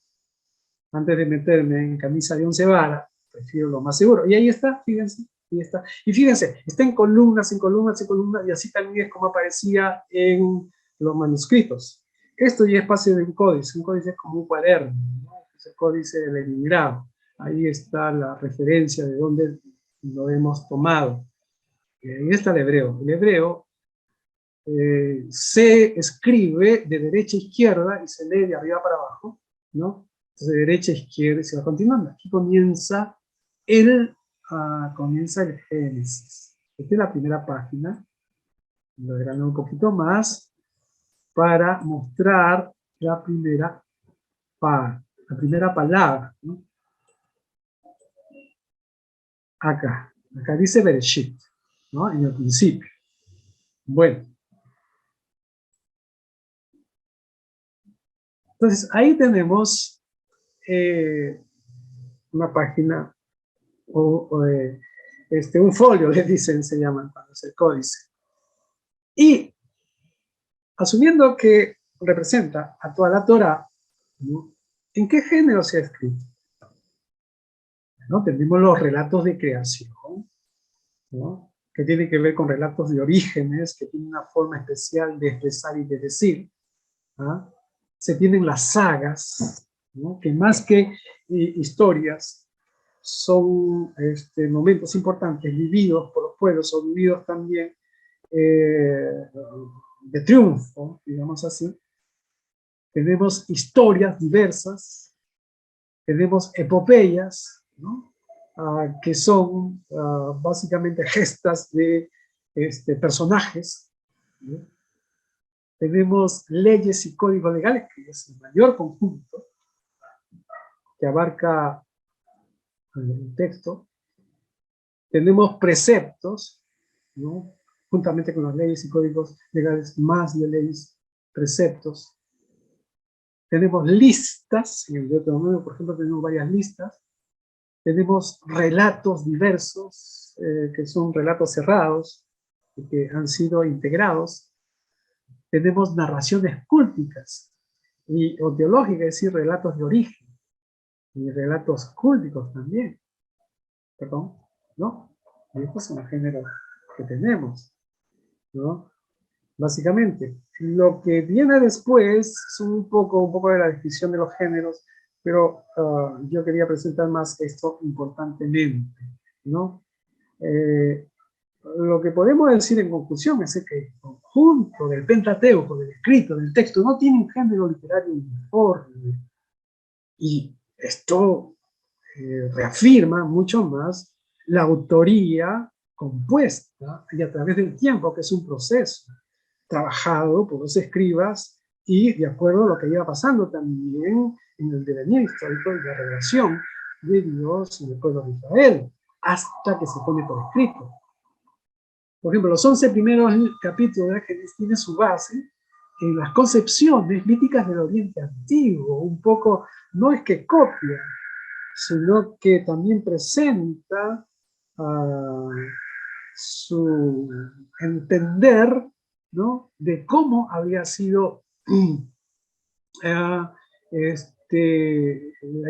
antes de meterme en camisa de 11 varas, prefiero lo más seguro. Y ahí está, fíjense, ahí está. Y fíjense, está en columnas, en columnas, en columnas, y así también es como aparecía en los manuscritos. Esto ya es parte de un códice es como un cuaderno, ¿no? Es el códice del Leningrado. Ahí está la referencia de dónde lo hemos tomado. Ahí está el hebreo. El hebreo se escribe de derecha a izquierda y se lee de arriba para abajo, ¿no? Entonces, de derecha a izquierda y se va continuando. Aquí comienza el Génesis. Esta es la primera página. Lo agrando un poquito más para mostrar la primera palabra, ¿no? Acá dice Bereshit, ¿no? En el principio. Bueno. Entonces, ahí tenemos una página un folio, le dicen, se llama, cuando es el códice. Y asumiendo que representa a toda la Torá, ¿no? ¿En qué género se ha escrito? ¿No? Tenemos los relatos de creación, ¿no? Que tienen que ver con relatos de orígenes, que tienen una forma especial de expresar y de decir. ¿Ah? Se tienen las sagas, ¿no? Que más que historias, son momentos importantes vividos por los pueblos o vividos también de triunfo, digamos así. Tenemos historias diversas, tenemos epopeyas, ¿no? Que son básicamente gestas de personajes, ¿no? Tenemos leyes y códigos legales, que es el mayor conjunto que abarca el texto. Tenemos preceptos, ¿no? Juntamente con las leyes y códigos legales, más de leyes, preceptos. Tenemos listas, en el Deuteronomio, por ejemplo, tenemos varias listas. Tenemos relatos diversos, que son relatos cerrados, que han sido integrados. Tenemos narraciones cúlticas o teológicas, es decir, relatos de origen. y relatos cúlticos también. Perdón, ¿no? Y estos son los géneros que tenemos, ¿no? Básicamente, lo que viene después es un poco de la descripción de los géneros, pero yo quería presentar más esto importantemente, ¿no? Lo que podemos decir en conclusión es que el conjunto del Pentateuco, del escrito, del texto, no tiene un género literario uniforme. Y esto reafirma mucho más la autoría compuesta y a través del tiempo, que es un proceso trabajado por los escribas y de acuerdo a lo que iba pasando también en el devenir histórico y la revelación de Dios en el pueblo de Israel, hasta que se pone por escrito. Por ejemplo, los 11 primeros capítulos de Génesis tienen su base en las concepciones míticas del Oriente Antiguo. Un poco, no es que copia, sino que también presenta su entender, ¿no?, de cómo había sido la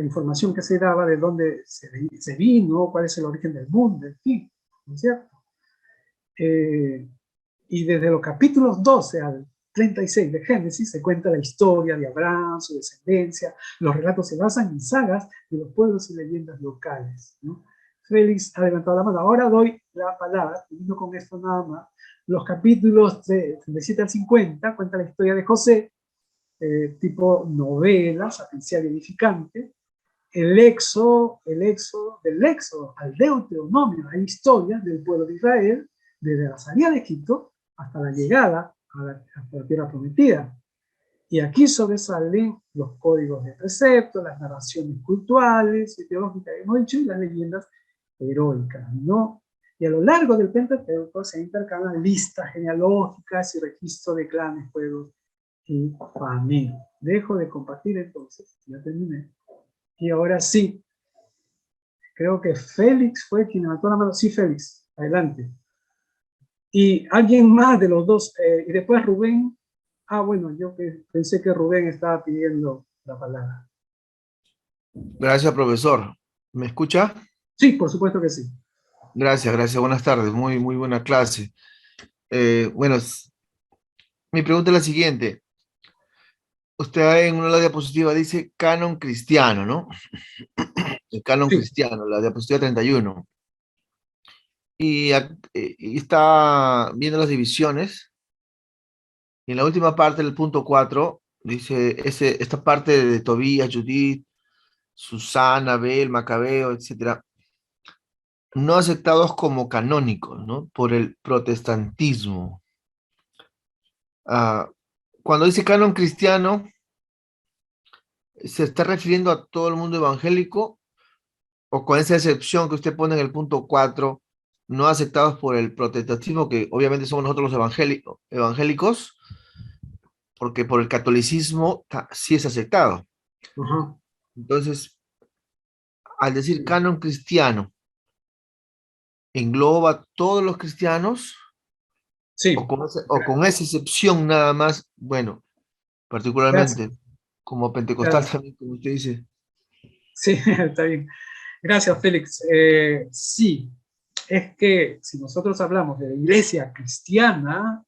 información que se daba, de dónde se vino, cuál es el origen del mundo, en fin, ¿no es cierto? Y desde los capítulos 12 al 36 de Génesis se cuenta la historia de Abraham, su descendencia. Los relatos se basan en sagas de los pueblos y leyendas locales, ¿no? Félix ha levantado la mano. Ahora doy la palabra, termino con esto nada más. Los capítulos de 37 al 50 cuenta la historia de José, tipo novela, sapiencial y edificante. Del éxodo al Deuteronomio, hay historias del pueblo de Israel desde la salida de Egipto hasta la llegada hasta la tierra prometida. Y aquí sobresalen los códigos de precepto, las narraciones cultuales y teológicas que hemos dicho, y las leyendas heroicas, ¿no? Y a lo largo del Pentateuco se intercalan listas genealógicas y registros de clanes, pueblos y familias. Dejo de compartir entonces, ya terminé. Y ahora sí, creo que Félix fue quien levantó la mano. Sí, Félix, adelante. Y alguien más de los dos, y después Rubén. Ah, bueno, yo pensé que Rubén estaba pidiendo la palabra. Gracias, profesor. ¿Me escucha? Sí, por supuesto que sí. Gracias, gracias. Buenas tardes. Muy buena clase. Bueno, mi pregunta es la siguiente. Usted en una de las diapositivas dice canon cristiano, ¿no? El canon Sí. cristiano, la diapositiva 31. Y está viendo las divisiones. Y en la última parte del punto 4 dice esta parte de Tobías, Judith, Susana, Abel, Macabeo, etcétera, no aceptados como canónicos, ¿no? Por el protestantismo. Cuando dice canon cristiano, ¿se está refiriendo a todo el mundo evangélico? ¿O con esa excepción que usted pone en el punto 4, no aceptados por el protestantismo, que obviamente somos nosotros los evangélicos, porque por el catolicismo sí es aceptado? Ajá. Entonces, al decir canon cristiano, ¿engloba a todos los cristianos? Sí. O con esa excepción nada más, bueno, particularmente Gracias. como pentecostal también, como usted dice. Sí, está bien. Gracias, Félix. Sí, es que si nosotros hablamos de la iglesia cristiana,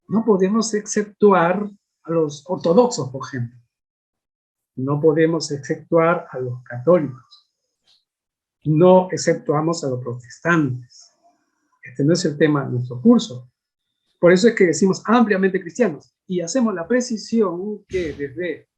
no podemos exceptuar a los ortodoxos, por ejemplo. No podemos exceptuar a los católicos. No exceptuamos a los protestantes. Este no es el tema de nuestro curso. Por eso es que decimos ampliamente cristianos y hacemos la precisión que desde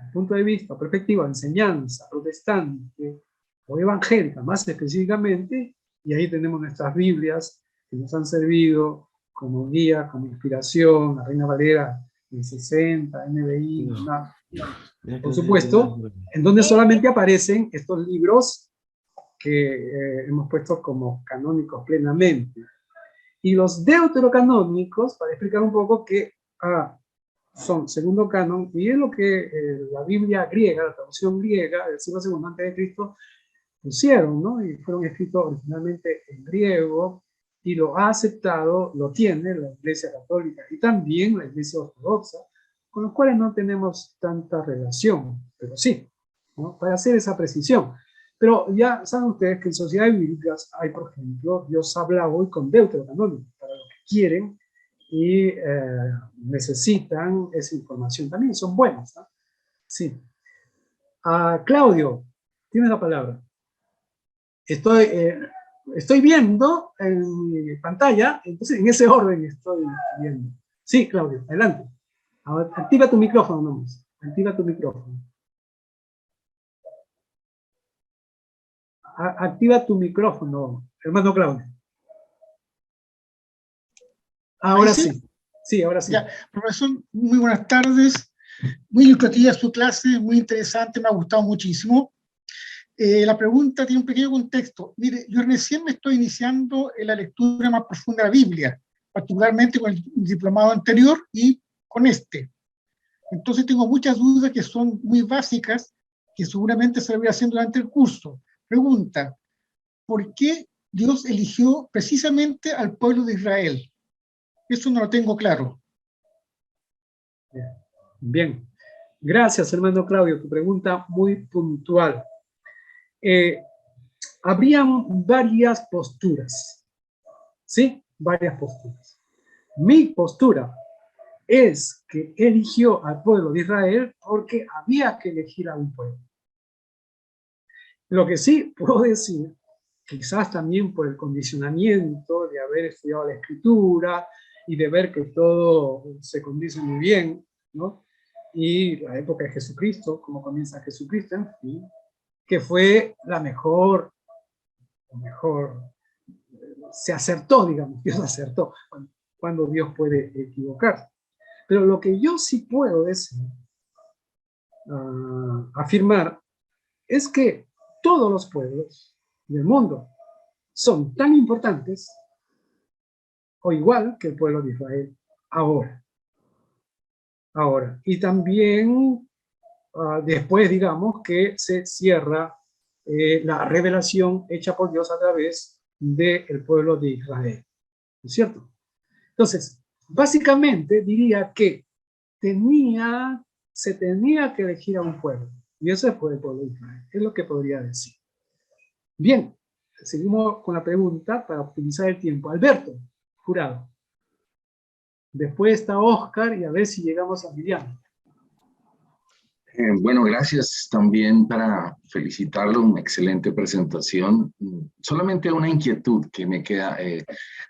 el punto de vista, perspectiva, enseñanza protestante o evangélica, más específicamente, y ahí tenemos nuestras Biblias que nos han servido como guía, como inspiración, la Reina Valera en 60, NBI, por supuesto, en donde solamente aparecen estos libros que hemos puesto como canónicos plenamente. Y los deuterocanónicos, para explicar un poco que son segundo canon, y es lo que la Biblia griega, la traducción griega del siglo II antes de Cristo, pusieron, ¿no? Y fueron escritos originalmente en griego, y lo ha aceptado, lo tiene la Iglesia Católica y también la Iglesia Ortodoxa, con los cuales no tenemos tanta relación, pero sí. ¿no? Para hacer esa precisión. Pero ya saben ustedes que en sociedades bíblicas hay, por ejemplo, Dios habla hoy con Deuterocanónico, para los que quieren y necesitan esa información. También son buenas, ¿no? Sí. Claudio, tienes la palabra. Estoy viendo en mi pantalla, entonces en ese orden estoy viendo. Sí, Claudio, adelante. Ahora, activa tu micrófono nomás. Activa tu micrófono. Activa tu micrófono, hermano Claudio. Ahora sí. Sí, ahora sí. Ya, profesor, muy buenas tardes. Muy ilustrativa su clase, muy interesante, me ha gustado muchísimo. La pregunta tiene un pequeño contexto. Mire, yo recién me estoy iniciando en la lectura más profunda de la Biblia, particularmente con el diplomado anterior y con este. Entonces tengo muchas dudas que son muy básicas, que seguramente se voy haciendo durante el curso. Pregunta, ¿por qué Dios eligió precisamente al pueblo de Israel? Eso no lo tengo claro. Bien. Gracias, hermano Claudio. Tu pregunta muy puntual. Habrían varias posturas. ¿Sí? Varias posturas. Mi postura es que eligió al pueblo de Israel porque había que elegir a un pueblo. Lo que sí puedo decir, quizás también por el condicionamiento de haber estudiado la escritura y de ver que todo se condice muy bien, ¿no? Y la época de Jesucristo, cómo comienza Jesucristo, en fin, que fue la mejor, se acertó, digamos, Dios acertó, cuando Dios puede equivocarse. Pero lo que yo sí puedo decir, afirmar, es que todos los pueblos del mundo son tan importantes o igual que el pueblo de Israel ahora. Y también después, digamos, que se cierra la revelación hecha por Dios a través del pueblo de Israel. ¿No es cierto? Entonces, básicamente diría que se tenía que elegir a un pueblo. Y ese fue el pueblo de Israel. Es lo que podría decir. Bien, seguimos con la pregunta para optimizar el tiempo. Alberto, Jurado. Después está Oscar y a ver si llegamos a Miriam. Bueno, gracias también para felicitarlo, una excelente presentación. Solamente una inquietud que me queda,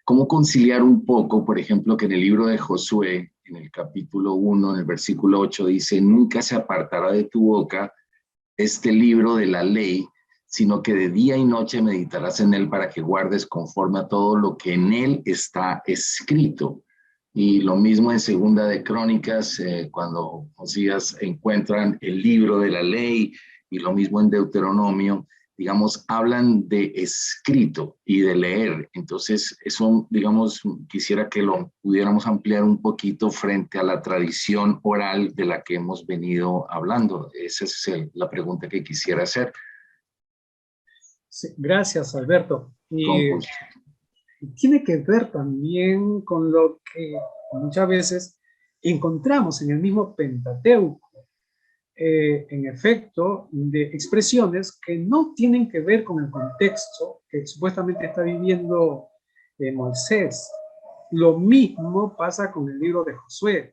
¿cómo conciliar un poco, por ejemplo, que en el libro de Josué, en el capítulo 1, en el versículo 8, dice, nunca se apartará de tu boca este libro de la ley, sino que de día y noche meditarás en él para que guardes conforme a todo lo que en él está escrito? Y lo mismo en Segunda de Crónicas, cuando Josías encuentran el libro de la ley, y lo mismo en Deuteronomio, digamos, hablan de escrito y de leer. Entonces, eso, digamos, quisiera que lo pudiéramos ampliar un poquito frente a la tradición oral de la que hemos venido hablando. Esa es la pregunta que quisiera hacer. Sí, gracias, Alberto. Y tiene que ver también con lo que muchas veces encontramos en el mismo Pentateuco, en efecto, de expresiones que no tienen que ver con el contexto que supuestamente está viviendo Moisés. Lo mismo pasa con el libro de Josué.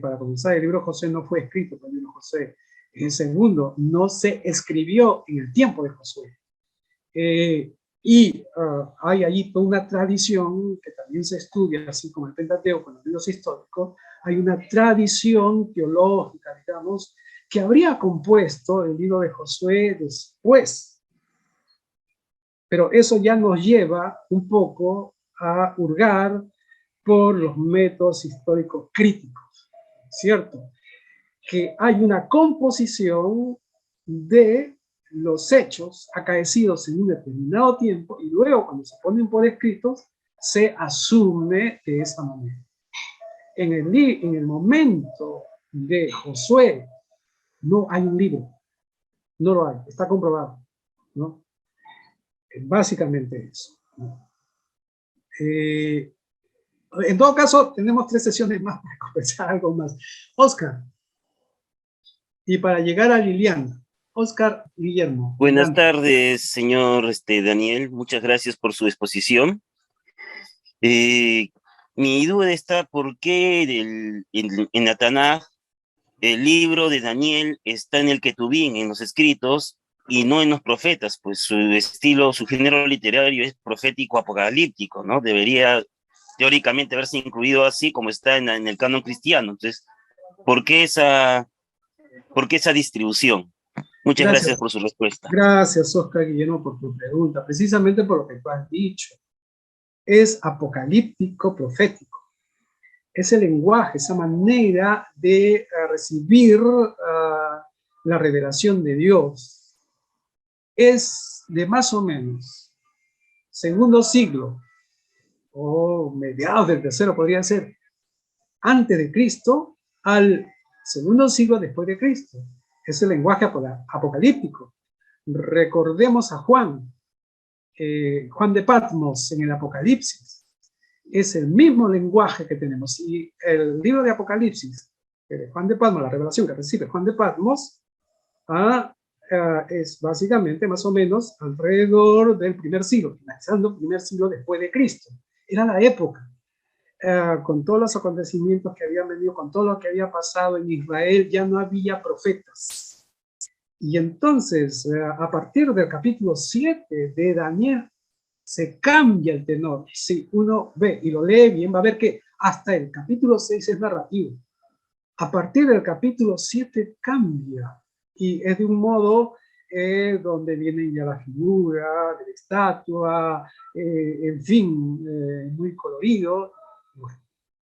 Para comenzar, el libro de Josué no fue escrito por el libro de Josué. En segundo, no se escribió en el tiempo de Josué. Hay allí toda una tradición que también se estudia, así como el Pentateuco, en los libros históricos, hay una tradición teológica, digamos, que habría compuesto el libro de Josué después. Pero eso ya nos lleva un poco a hurgar por los métodos históricos críticos, ¿cierto? Que hay una composición de los hechos acaecidos en un determinado tiempo y luego cuando se ponen por escritos se asume de esa manera. En el momento de Josué no hay un libro, no lo hay, está comprobado, ¿no? Básicamente eso, ¿no? En todo caso, tenemos 3 sesiones más para conversar algo más. Oscar, y para llegar a Liliana. Oscar Guillermo. Buenas adelante. tardes, señor Daniel. Muchas gracias por su exposición. Mi duda está por qué en la Tanaj el libro de Daniel está en el Ketubín, en los escritos, y no en los profetas, pues su estilo, su género literario es profético apocalíptico, ¿no? Debería teóricamente haberse incluido así como está en el canon cristiano. Entonces, ¿por qué esa distribución? Muchas gracias por su respuesta. Gracias, Oscar Guillermo, por tu pregunta. Precisamente por lo que tú has dicho. Es apocalíptico profético. Es el lenguaje, esa manera de recibir la revelación de Dios. Es de más o menos segundo siglo, o mediados del tercero podría ser, antes de Cristo, al segundo siglo después de Cristo. Es el lenguaje apocalíptico. Recordemos a Juan de Patmos en el Apocalipsis. Es el mismo lenguaje que tenemos. Y el libro de Apocalipsis, Juan de Patmos, la revelación que recibe Juan de Patmos, es básicamente más o menos alrededor del primer siglo, finalizando el primer siglo después de Cristo. Era la época, con todos los acontecimientos que habían venido, con todo lo que había pasado en Israel, ya no había profetas. Y entonces, a partir del capítulo 7 de Daniel, se cambia el tenor. Si uno ve y lo lee bien, va a ver que hasta el capítulo 6 es narrativo. A partir del capítulo 7 cambia. Y es de un modo donde viene ya la figura de la estatua, en fin, muy colorido, bueno,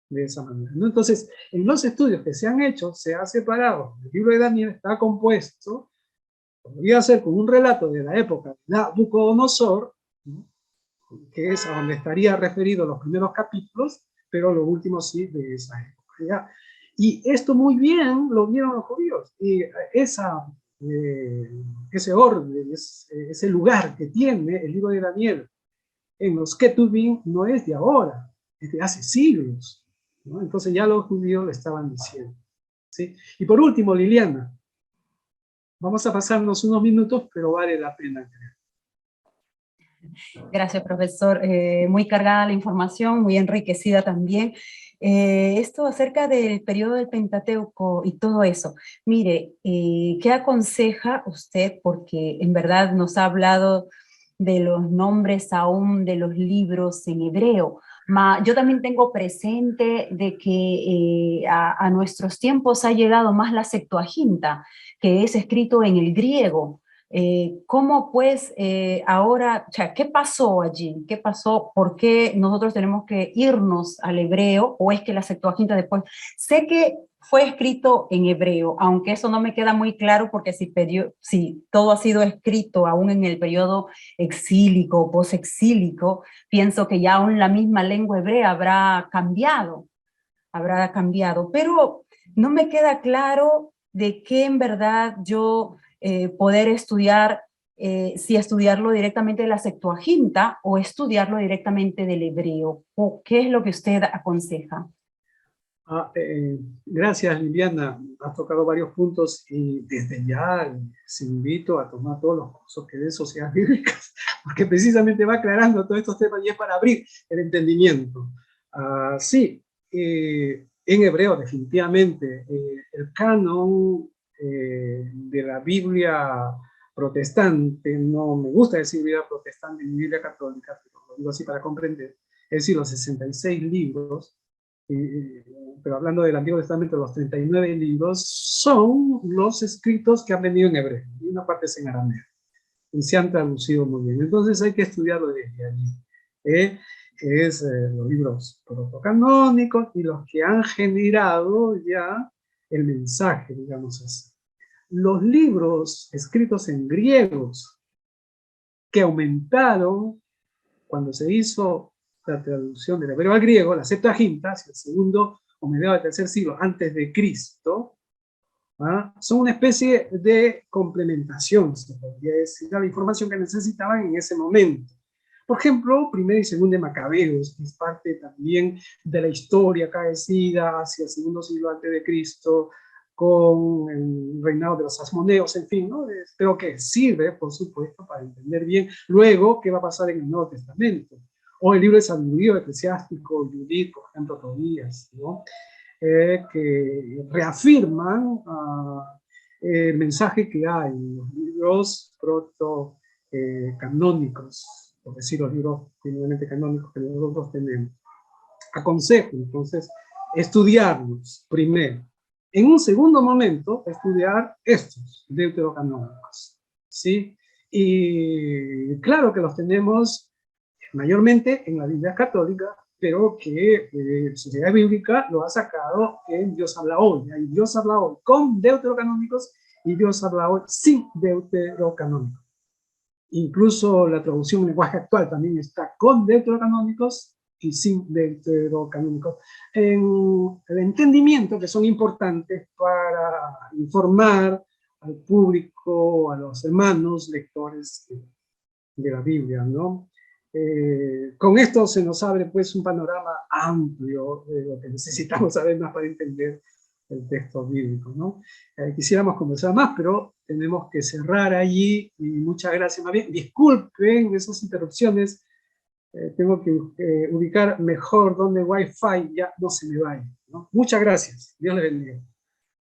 de esa manera, ¿no? Entonces, en los estudios que se han hecho, se ha separado. El libro de Daniel está compuesto, podría ser con un relato de la época de Nabucodonosor, ¿no?, que es a donde estaría referido los primeros capítulos, pero los últimos sí de esa época, ¿ya? Y esto muy bien lo vieron los judíos, y ese orden, ese lugar que tiene el libro de Daniel en los Ketubim no es de ahora, es de hace siglos, ¿no? Entonces ya los judíos lo estaban diciendo, ¿sí? Y por último, Liliana, vamos a pasarnos unos minutos, pero vale la pena, creo. Gracias, profesor. Muy cargada la información, muy enriquecida también. Esto acerca del periodo del Pentateuco y todo eso. Mire, ¿qué aconseja usted? Porque en verdad nos ha hablado de los nombres aún de los libros en hebreo. Yo también tengo presente de que a nuestros tiempos ha llegado más la Septuaginta, que es escrito en el griego. ¿Cómo pues ahora, o sea, qué pasó allí? ¿Qué pasó? ¿Por qué nosotros tenemos que irnos al hebreo? ¿O es que la Septuaginta después? Sé que fue escrito en hebreo, aunque eso no me queda muy claro porque si todo ha sido escrito aún en el periodo exílico o posexílico, pienso que ya aún la misma lengua hebrea habrá cambiado, pero no me queda claro de qué en verdad yo poder estudiar, si estudiarlo directamente de la Septuaginta o estudiarlo directamente del hebreo. ¿O qué es lo que usted aconseja? Gracias, Liliana. Has tocado varios puntos y desde ya les invito a tomar todos los cursos que de sociedades bíblicas, porque precisamente va aclarando todos estos temas y es para abrir el entendimiento. Sí, en hebreo definitivamente el canon de la Biblia protestante, no me gusta decir Biblia protestante ni Biblia católica, pero lo digo así para comprender, es decir, los 66 libros, pero hablando del Antiguo Testamento, los 39 libros son los escritos que han venido en hebreo, y una parte es en arameo, y se han traducido muy bien. Entonces hay que estudiarlo desde allí. Los libros protocanónicos y los que han generado ya el mensaje, digamos así. Los libros escritos en griegos que aumentaron cuando se hizo la traducción del hebreo al griego, la Septuaginta, hacia el segundo o mediados del tercer siglo antes de Cristo, son una especie de complementación, se podría decir, a la información que necesitaban en ese momento. Por ejemplo, primero y segundo de Macabeos, que es parte también de la historia acaecida hacia el segundo siglo antes de Cristo, con el reinado de los asmoneos, en fin, ¿no? Pero que sirve, por supuesto, para entender bien luego qué va a pasar en el Nuevo Testamento. O el libro de sabiduría eclesiástico, Judith, por ejemplo, Tobías, ¿no? Que reafirman el mensaje que hay en los libros proto-canónicos, por decir los libros finalmente canónicos que nosotros tenemos. Aconsejo, entonces, estudiarlos primero. En un segundo momento, estudiar estos deuterocanónicos, ¿sí? Y claro que los tenemos mayormente en la Biblia católica, pero que Sociedad Bíblica lo ha sacado en Dios habla hoy. Hay Dios habla hoy con deuterocanónicos y Dios habla hoy sin deuterocanónicos. Incluso la traducción en lenguaje actual también está con deuterocanónicos y sin deuterocanónicos. En el entendimiento que son importantes para informar al público, a los hermanos lectores de la Biblia, ¿no? Con esto se nos abre pues un panorama amplio de lo que necesitamos saber más para entender el texto bíblico, ¿no? Quisiéramos conversar más, pero tenemos que cerrar allí, y muchas gracias. Más bien, disculpen esas interrupciones, tengo que ubicar mejor donde el Wi-Fi ya no se me vaya, ¿no? Muchas gracias, Dios les bendiga.